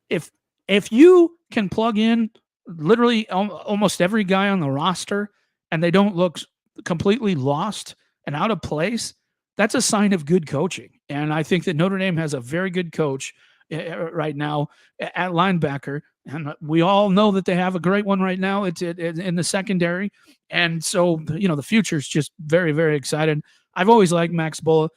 If you can plug in literally almost every guy on the roster and they don't look completely lost and out of place, that's a sign of good coaching. And I think that Notre Dame has a very good coach right now at linebacker. And we all know that they have a great one right now. It's in the secondary. And so, the future is just very, very excited. I've always liked Max Bulla.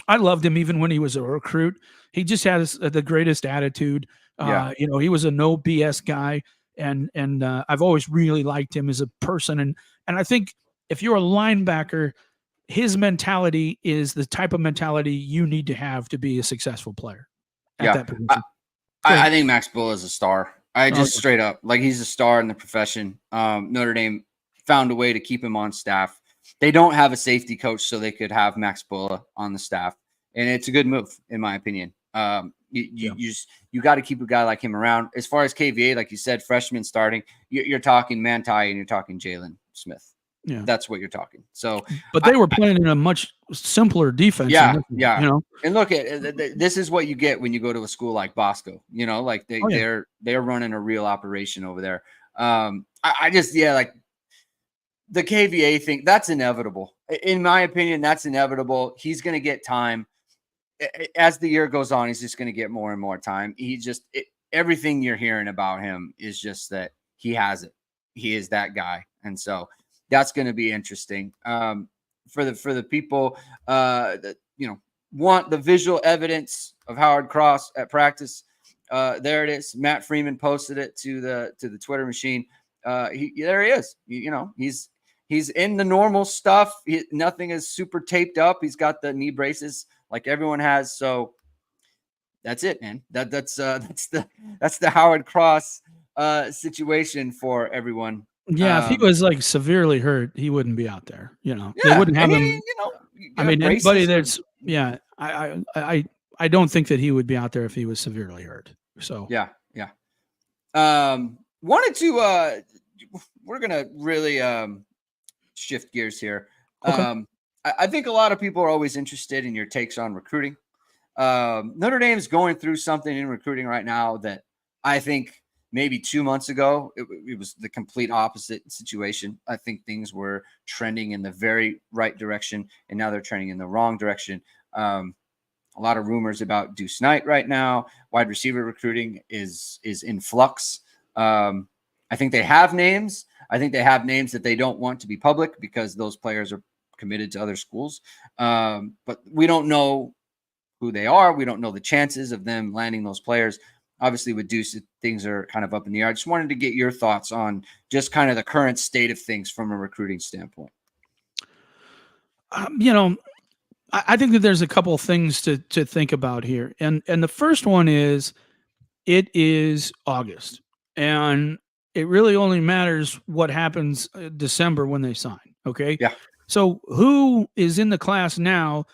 I loved him even when he was a recruit. He just has the greatest attitude. Yeah. He was a no BS guy, and I've always really liked him as a person. And I think if you're a linebacker, his mentality is the type of mentality you need to have to be a successful player at that position. I think Max Bull is a star. I just straight up, like, he's a star in the profession. Notre Dame found a way to keep him on staff. They don't have a safety coach, so they could have Max Bulla on the staff, and it's a good move, in my opinion. You got to keep a guy like him around. As far as KVA, like you said, freshman starting, you're talking Manti and you're talking Jalen Smith. Yeah, that's what you're talking. So, but they were playing in a much simpler defense. Yeah. And look at this is what you get when you go to a school like Bosco. Like they're running a real operation over there. I just like the KVA thing. That's inevitable, in my opinion. That's inevitable. He's going to get time as the year goes on. He's just going to get more and more time. Everything you're hearing about him is just that he has it. He is that guy, and so. That's going to be interesting for the people that want the visual evidence of Howard Cross at practice. There it is. Matt Freeman posted it to the Twitter machine. There he is. He's in the normal stuff. Nothing is super taped up. He's got the knee braces like everyone has. So that's it, man. That's the Howard Cross situation for everyone. Yeah, if he was like severely hurt, he wouldn't be out there. They wouldn't have him. Anybody that's I don't think that he would be out there if he was severely hurt. So yeah. Wanted to we're gonna really shift gears here. Okay. I think a lot of people are always interested in your takes on recruiting. Notre Dame is going through something in recruiting right now that I think. Maybe 2 months ago, it was the complete opposite situation. I think things were trending in the very right direction, and now they're trending in the wrong direction. A lot of rumors about Deuce Knight right now. Wide receiver recruiting is in flux. I think they have names. I think they have names that they don't want to be public because those players are committed to other schools. But we don't know who they are. We don't know the chances of them landing those players. Obviously, with Deuce, things are kind of up in the air. I just wanted to get your thoughts on just kind of the current state of things from a recruiting standpoint. I think that there's a couple of things to think about here. And the first one is it is August, and it really only matters what happens December when they sign. Okay. Yeah. So who is in the class now,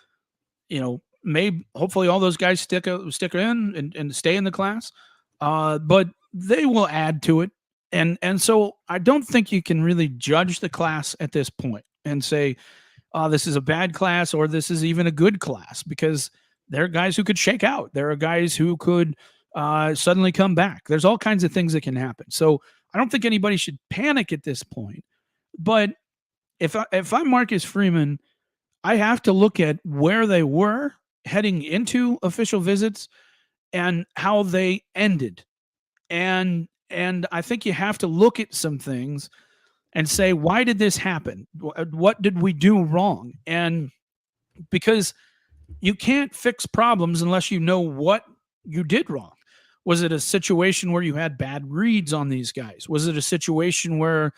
hopefully all those guys stick in and stay in the class, but they will add to it. And so I don't think you can really judge the class at this point and say, this is a bad class or this is even a good class, because there are guys who could shake out. There are guys who could suddenly come back. There's all kinds of things that can happen. So I don't think anybody should panic at this point. But if I'm Marcus Freeman, I have to look at where they were heading into official visits and how they ended. And I think you have to look at some things and say, why did this happen? What did we do wrong? And because you can't fix problems unless you know what you did wrong. Was it a situation where you had bad reads on these guys? Was it a situation where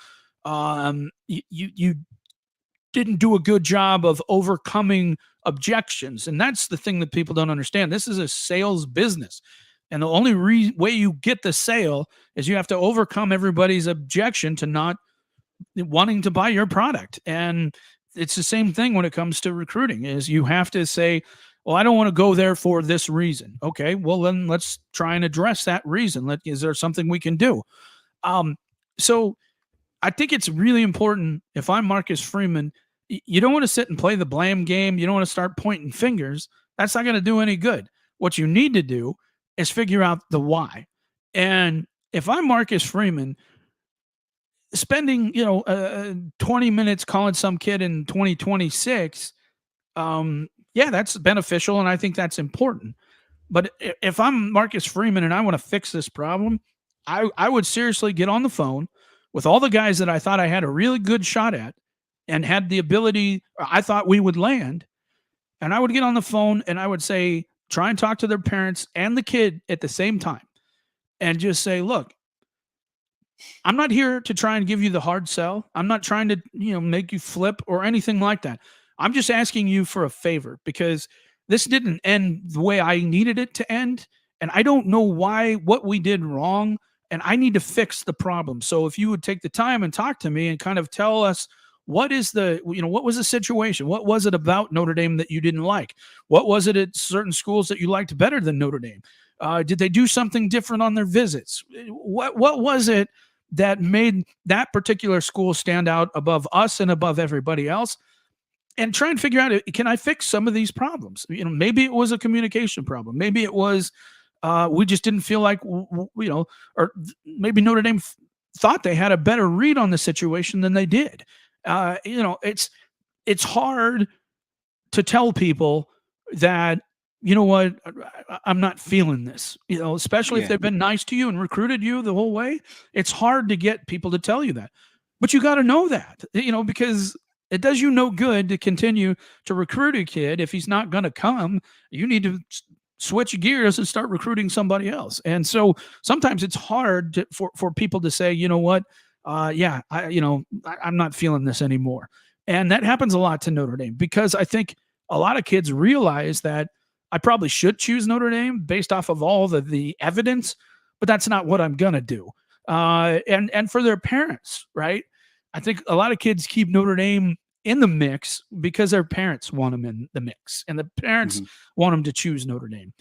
you didn't do a good job of overcoming objections? And that's the thing that people don't understand. This is a sales business. And the only way you get the sale is you have to overcome everybody's objection to not wanting to buy your product. And it's the same thing when it comes to recruiting. Is you have to say, well, I don't want to go there for this reason. Okay, well then let's try and address that reason. Is there something we can do? Um, so I think it's really important. If I'm Marcus Freeman, you don't want to sit and play the blame game. You don't want to start pointing fingers. That's not going to do any good. What you need to do is figure out the why. And if I'm Marcus Freeman, spending 20 minutes calling some kid in 2026, yeah, that's beneficial, and I think that's important. But if I'm Marcus Freeman and I want to fix this problem, I would seriously get on the phone with all the guys that I thought I had a really good shot at and had the ability I thought we would land. And I would get on the phone and I would say, try and talk to their parents and the kid at the same time and just say, look, I'm not here to try and give you the hard sell. I'm not trying to, make you flip or anything like that. I'm just asking you for a favor because this didn't end the way I needed it to end. And I don't know what we did wrong. And I need to fix the problem. So if you would take the time and talk to me and kind of tell us what was the situation? What was it about Notre Dame that you didn't like? What was it at certain schools that you liked better than Notre Dame? Did they do something different on their visits? What was it that made that particular school stand out above us and above everybody else? And try and figure out, can I fix some of these problems? Maybe it was a communication problem. Maybe it was we just didn't feel like, or maybe Notre Dame thought they had a better read on the situation than they did. It's hard to tell people that, you know what, I'm not feeling this, especially if they've been nice to you and recruited you the whole way. It's hard to get people to tell you that, but you got to know that, because it does you no good to continue to recruit a kid. If he's not going to come, you need to switch gears and start recruiting somebody else. And so sometimes it's hard for people to say, you know what, I'm not feeling this anymore. And that happens a lot to Notre Dame because I think a lot of kids realize that I probably should choose Notre Dame based off of all the evidence, but that's not what I'm going to do. And for their parents, right? I think a lot of kids keep Notre Dame in the mix because their parents want them in the mix and the parents want them to choose Notre Dame.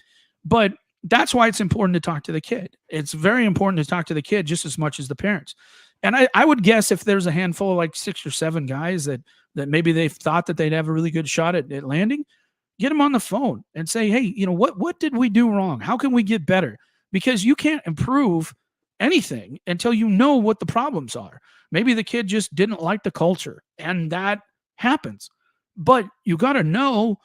But that's why it's important to talk to the kid. It's very important to talk to the kid just as much as the parents. And I would guess if there's a handful of like 6 or 7 guys that maybe they thought that they'd have a really good shot at landing, get them on the phone and say, hey, what did we do wrong? How can we get better? Because you can't improve anything until you know what the problems are. Maybe the kid just didn't like the culture, and that happens. But you got to know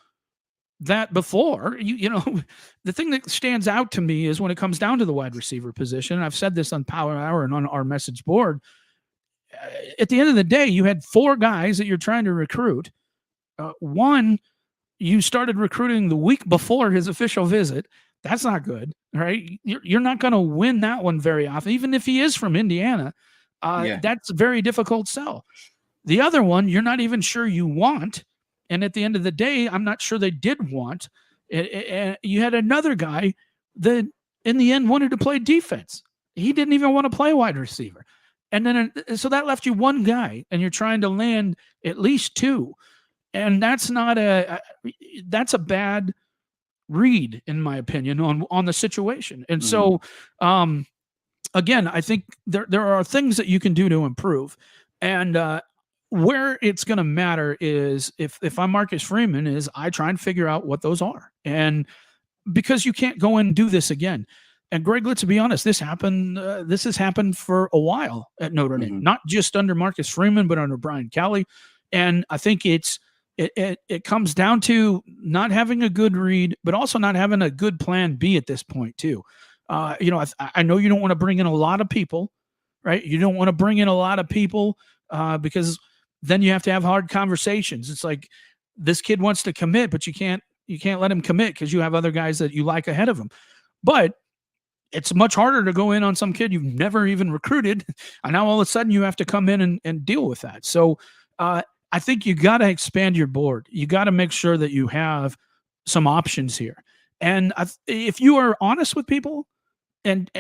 that before. The thing that stands out to me is when it comes down to the wide receiver position, and I've said this on Power Hour and on our message board, at the end of the day, you had 4 guys that you're trying to recruit. One, you started recruiting the week before his official visit. That's not good, right? You're not going to win that one very often, even if he is from Indiana. That's a very difficult sell. The other one, you're not even sure you want. And at the end of the day, I'm not sure they did want. You had another guy that in the end wanted to play defense. He didn't even want to play wide receiver. And then, so that left you 1 guy and you're trying to land at least 2. And that's that's a bad read, in my opinion, on the situation. And so, again, I think there are things that you can do to improve. And where it's going to matter is if I'm Marcus Freeman, is I try and figure out what those are. And because you can't go and do this again. And Greg, let's be honest, this happened. This has happened for a while at Notre Dame, not just under Marcus Freeman, but under Brian Kelly. And I think it comes down to not having a good read, but also not having a good plan B at this point too. I know you don't want to bring in a lot of people, right? You don't want to bring in a lot of people because then you have to have hard conversations. It's like this kid wants to commit, but you can't let him commit because you have other guys that you like ahead of him. But it's much harder to go in on some kid you've never even recruited, and now all of a sudden you have to come in and deal with that. So I think you got to expand your board. You got to make sure that you have some options here. And if you are honest with people and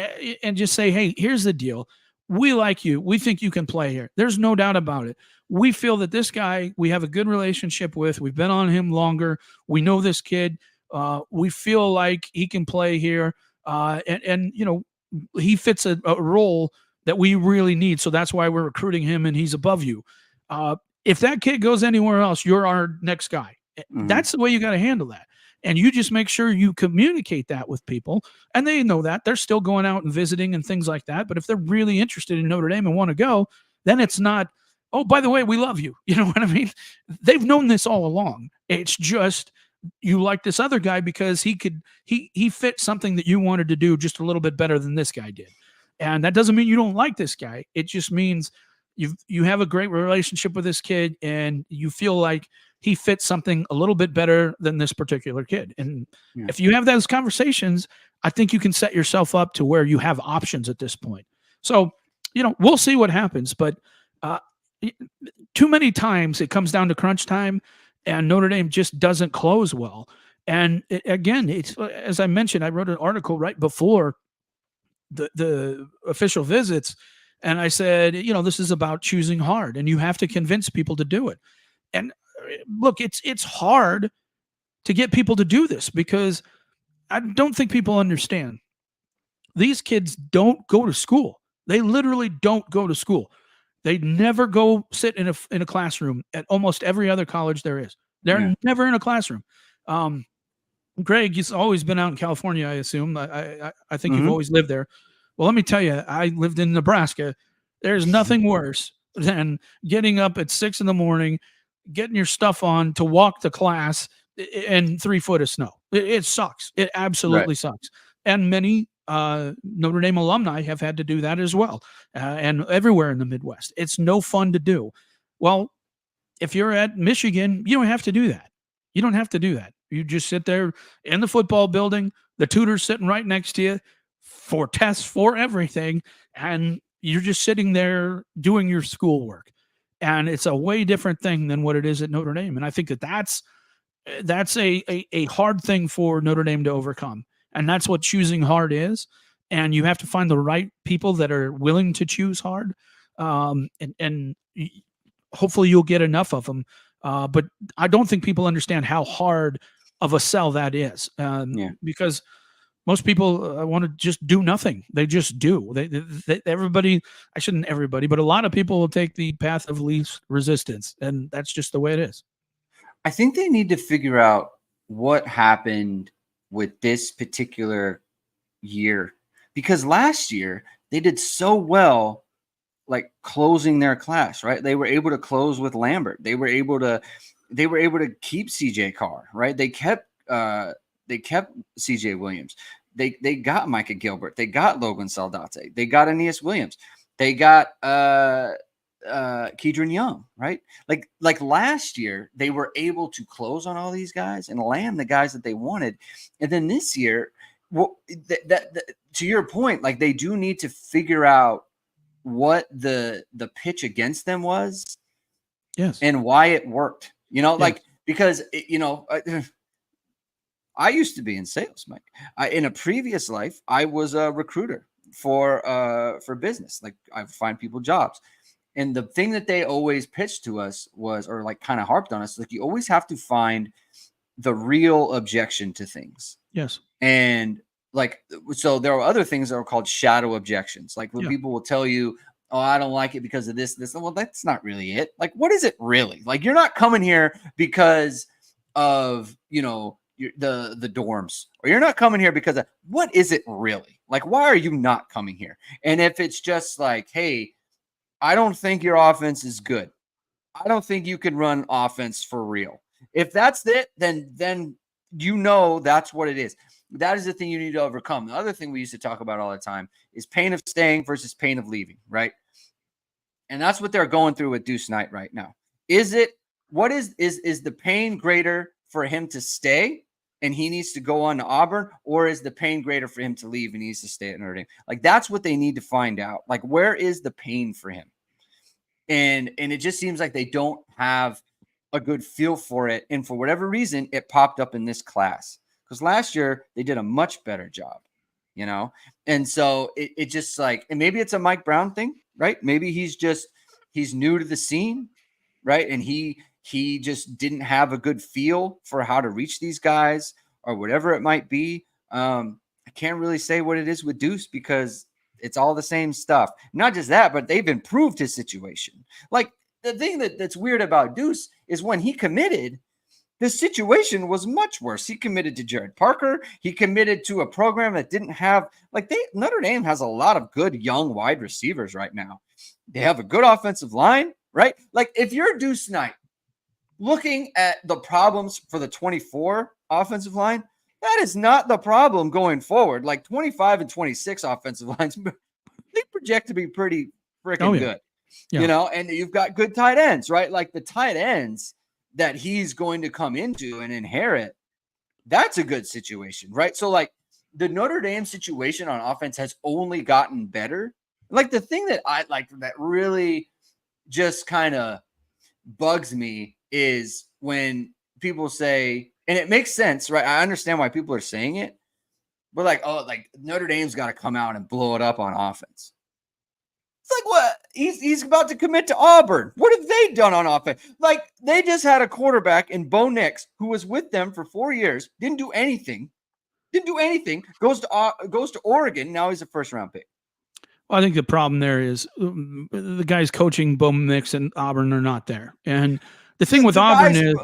just say, hey, here's the deal. we like you. We think you can play here. There's no doubt about it. We feel that this guy we have a good relationship with. We've been on him longer. We know this kid. We feel like he can play here. And he fits a role that we really need. So that's why we're recruiting him, and he's above you. If that kid goes anywhere else, you're our next guy. That's the way you got to handle that. And you just make sure you communicate that with people, and they know that they're still going out and visiting and things like that. But if they're really interested in Notre Dame and want to go, then it's not, oh, by the way, we love you. You know what I mean? They've known this all along. It's just you like this other guy because he fit something that you wanted to do just a little bit better than this guy did. And that doesn't mean you don't like this guy. It just means you have a great relationship with this kid, and you feel like he fits something a little bit better than this particular kid. And if you have those conversations, I think you can set yourself up to where you have options at this point. So, we'll see what happens. But too many times it comes down to crunch time, and Notre Dame just doesn't close well. And again, it's, as I mentioned, I wrote an article right before the official visits, and I said, this is about choosing hard, and you have to convince people to do it. And look, it's hard to get people to do this because I don't think people understand. These kids don't go to school. They literally don't go to school. They never go sit in a classroom at almost every other college there is. They're never in a classroom. Greg, you've always been out in California, I assume. I think you've always lived there. Well, let me tell you, I lived in Nebraska. There's nothing worse than getting up at 6 a.m, getting your stuff on to walk to class in 3 foot of snow. It sucks. It absolutely sucks. And many Notre Dame alumni have had to do that as well, and everywhere in the Midwest. It's no fun to do. Well, if you're at Michigan, you don't have to do that. You don't have to do that. You just sit there in the football building, the tutor's sitting right next to you for tests, for everything, and you're just sitting there doing your schoolwork. And it's a way different thing than what it is at Notre Dame. And I think that's a hard thing for Notre Dame to overcome. And that's what choosing hard is. And you have to find the right people that are willing to choose hard. And hopefully you'll get enough of them. But I don't think people understand how hard of a sell that is. Because most people want to just do nothing. They just do. Everybody, I shouldn't everybody, but a lot of people will take the path of least resistance. And that's just the way it is. I think they need to figure out what happened with this particular year, because last year they did so well, like closing their class, right? They were able to close with Lambert. They were able to keep CJ Carr, right? They kept CJ Williams. They got Micah Gilbert. They got Logan Saldate. They got Aeneas Williams. They got Kedron Young, right? Like last year, they were able to close on all these guys and land the guys that they wanted. And then this year, well, to your point, like they do need to figure out what the pitch against them was, and why it worked. Like because I used to be in sales, Mike. In a previous life, I was a recruiter for business. Like I find people jobs. And the thing that they always pitched to us was, or like kind of harped on us, like you always have to find the real objection to things. Yes. And like, so there are other things that are called shadow objections. Like when people will tell you, oh, I don't like it because of this. Well, that's not really it. Like, what is it really? Like, you're not coming here because of, the dorms, or you're not coming here because of, what is it really? Like, why are you not coming here? And if it's just like, hey, I don't think your offense is good. I don't think you can run offense for real. If that's it, then that's what it is. That is the thing you need to overcome. The other thing we used to talk about all the time is pain of staying versus pain of leaving, right? And that's what they're going through with Deuce Knight right now. Is the pain greater for him to stay and he needs to go on to Auburn, or is the pain greater for him to leave and he needs to stay at Notre Dame? Like, that's what they need to find out. Like, where is the pain for him? And it just seems like they don't have a good feel for it. And for whatever reason, it popped up in this class. Because last year, they did a much better job. And so it just like, and maybe it's a Mike Brown thing, right? Maybe he's new to the scene, right? And he just didn't have a good feel for how to reach these guys or whatever it might be. I can't really say what it is with Deuce because it's all the same stuff. Not just that, but they've improved his situation. Like the thing that's weird about Deuce is when he committed, the situation was much worse. He committed to Jared Parker. He committed to a program that didn't have Notre Dame has a lot of good young wide receivers right now. They have a good offensive line, right? Like if you're Deuce Knight looking at the problems for the 24 offensive line, that is not the problem going forward. Like 25 and 26 offensive lines, they project to be pretty freaking good, and you've got good tight ends, right? Like the tight ends that he's going to come into and inherit, that's a good situation, right? So like the Notre Dame situation on offense has only gotten better. Like the thing that I like that really just kind of bugs me is when people say, and it makes sense, right? I understand why people are saying it, but like, oh, like Notre Dame's got to come out and blow it up on offense. It's like, what? He's about to commit to Auburn. What have they done on offense? Like, they just had a quarterback in Bo Nix who was with them for 4 years, didn't do anything, goes to Oregon. Now he's a first-round pick. Well, I think the problem there is the guys coaching Bo Nix and Auburn are not there. And the thing with Auburn is,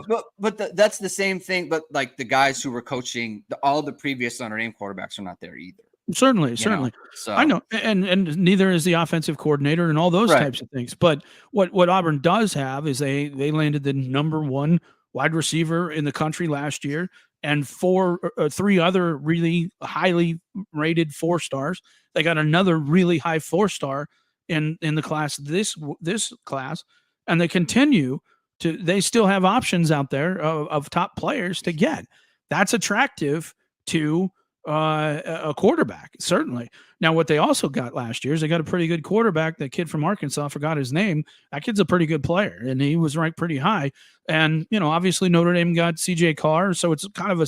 that's the same thing. But like the guys who were coaching all the previous Notre Dame quarterbacks are not there either. Certainly. So I know, and neither is the offensive coordinator and all those types of things. But what Auburn does have is they landed the #1 wide receiver in the country last year, and three other really highly rated 4-stars. They got another really high 4-star in the class this class, and they continue to. They still have options out there of top players to get. That's attractive to a quarterback, certainly. Now, what they also got last year is they got a pretty good quarterback. That kid from Arkansas, I forgot his name. That kid's a pretty good player, and he was ranked pretty high. And obviously Notre Dame got CJ Carr, so it's kind of a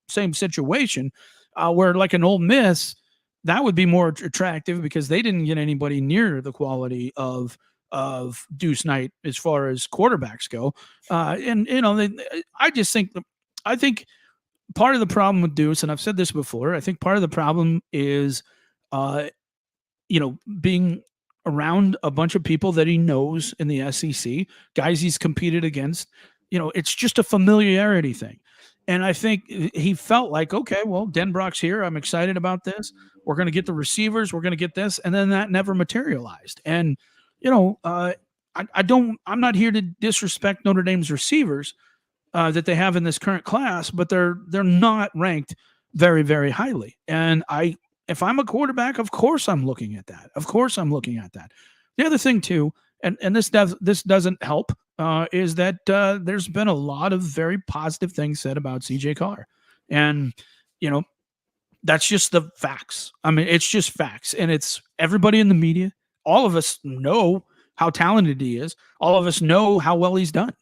same situation where, like an Ole Miss, that would be more attractive because they didn't get anybody near the quality of Deuce Knight as far as quarterbacks go. I think part of the problem with Deuce, and I've said this before, I think part of the problem is, being around a bunch of people that he knows in the SEC, guys he's competed against. It's just a familiarity thing. And I think he felt like, okay, well, Denbrock's here. I'm excited about this. We're going to get the receivers. We're going to get this. And then that never materialized. And, I'm not here to disrespect Notre Dame's receivers that they have in this current class, but they're not ranked very, very highly. And if I'm a quarterback, of course I'm looking at that. The other thing too, and this doesn't help, is that there's been a lot of very positive things said about CJ Carr, and that's just the facts. I mean, it's just facts, and it's everybody in the media. All of us know how talented he is. All of us know how well he's done.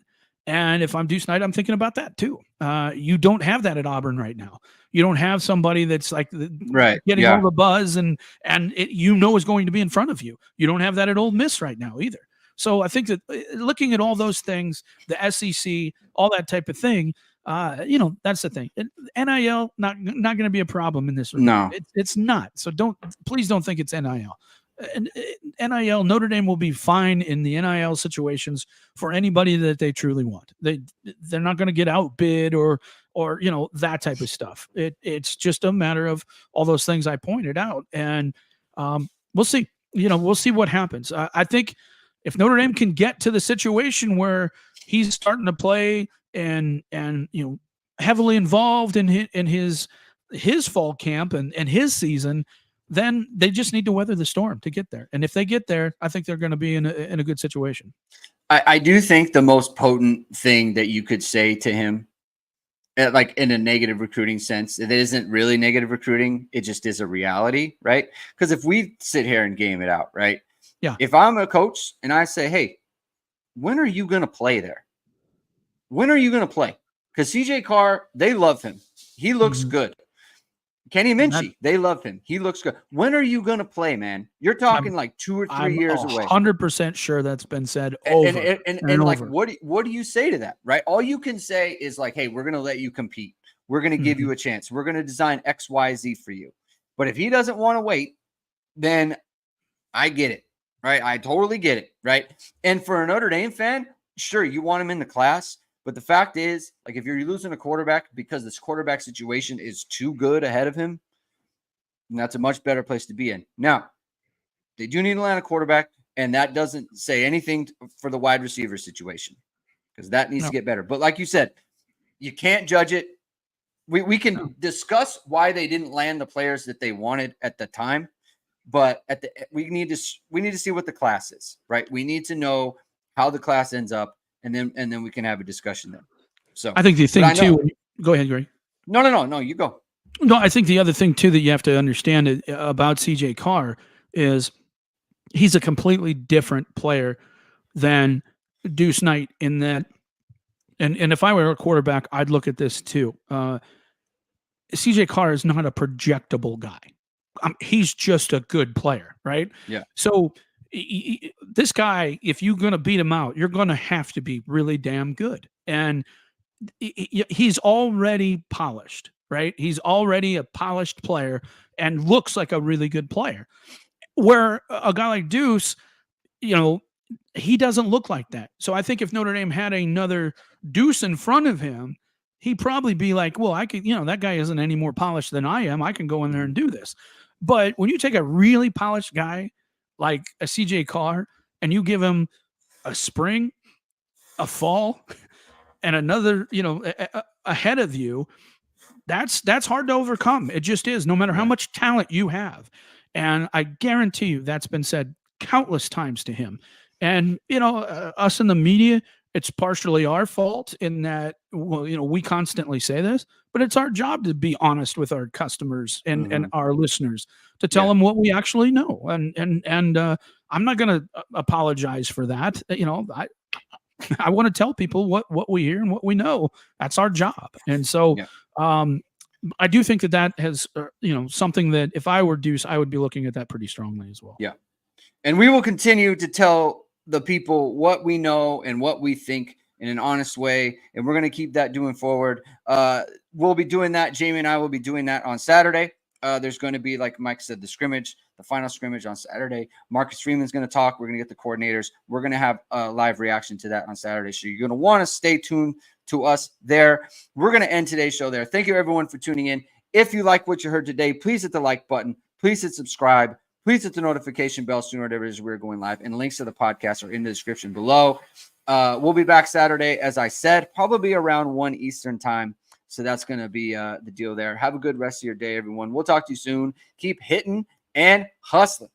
And if I'm Deuce Knight, I'm thinking about that too. You don't have that at Auburn right now. You don't have somebody that's like getting all the buzz and is going to be in front of you. You don't have that at Ole Miss right now either. So I think that looking at all those things, the SEC, all that type of thing, that's the thing. NIL not going to be a problem in this regard. No, it's not. So please don't think it's NIL. NIL, Notre Dame will be fine in the NIL situations for anybody that they truly want. They're not going to get outbid or that type of stuff. It's just a matter of all those things I pointed out, and we'll see. We'll see what happens. I think if Notre Dame can get to the situation where he's starting to play and heavily involved in his fall camp and his season, then they just need to weather the storm to get there. And if they get there, I think they're going to be in a good situation. I do think the most potent thing that you could say to him, like in a negative recruiting sense, it isn't really negative recruiting. It just is a reality, right? Because if we sit here and game it out, right? Yeah. If I'm a coach and I say, hey, when are you going to play there? When are you going to play? Because CJ Carr, they love him. He looks good. Kenny Minchie, they love him. He looks good. When are you going to play, man? You're talking like 2 or 3 years away. 100% sure that's been said over and like, what do you say to that, right? All you can say is like, hey, we're going to let you compete. We're going to give you a chance. We're going to design X, Y, Z for you. But if he doesn't want to wait, then I get it, right? I totally get it, right? And for a Notre Dame fan, sure, you want him in the class. But the fact is, like, if you're losing a quarterback because this quarterback situation is too good ahead of him, then that's a much better place to be in. Now, they do need to land a quarterback, and that doesn't say anything for the wide receiver situation because that needs to get better. But like you said, you can't judge it. We can discuss why they didn't land the players that they wanted at the time, but we need to see what the class is, right? We need to know how the class ends up. And then we can have a discussion then. So I think the thing too. Go ahead, Greg. No. You go. No, I think the other thing too that you have to understand about CJ Carr is he's a completely different player than Deuce Knight in that. And if I were a quarterback, I'd look at this too. CJ Carr is not a projectable guy. He's just a good player, right? Yeah. So this guy, if you're going to beat him out, you're going to have to be really damn good. And he's already polished, right? He's already a polished player and looks like a really good player. Where a guy like Deuce, he doesn't look like that. So I think if Notre Dame had another Deuce in front of him, he'd probably be like, well, I could, that guy isn't any more polished than I am. I can go in there and do this. But when you take a really polished guy like a CJ Carr and you give him a spring, a fall, and another, ahead of you, that's hard to overcome. It just is, no matter how much talent you have. And I guarantee you that's been said countless times to him. And, us in the media, it's partially our fault in that, we constantly say this, but it's our job to be honest with our customers and our listeners to tell them what we actually know. And I'm not going to apologize for that. I want to tell people what we hear and what we know. That's our job. And so, I do think that has, something that if I were Deuce, I would be looking at that pretty strongly as well. Yeah. And we will continue to tell the people what we know and what we think in an honest way. And we're going to keep that doing forward. We'll be doing that. Jamie and I will be doing that on Saturday. There's going to be, like Mike said, the final scrimmage on Saturday. Marcus Freeman's going to talk. We're going to get the coordinators. We're going to have a live reaction to that on Saturday. So you're going to want to stay tuned to us there. We're going to end today's show there. Thank you, everyone, for tuning in. If you like what you heard today, please hit the like button. Please hit subscribe. Please hit the notification bell sooner whatever it is we're going live. And links to the podcast are in the description below. We'll be back Saturday, as I said, probably around 1 Eastern time. So that's going to be the deal there. Have a good rest of your day, everyone. We'll talk to you soon. Keep hitting and hustling.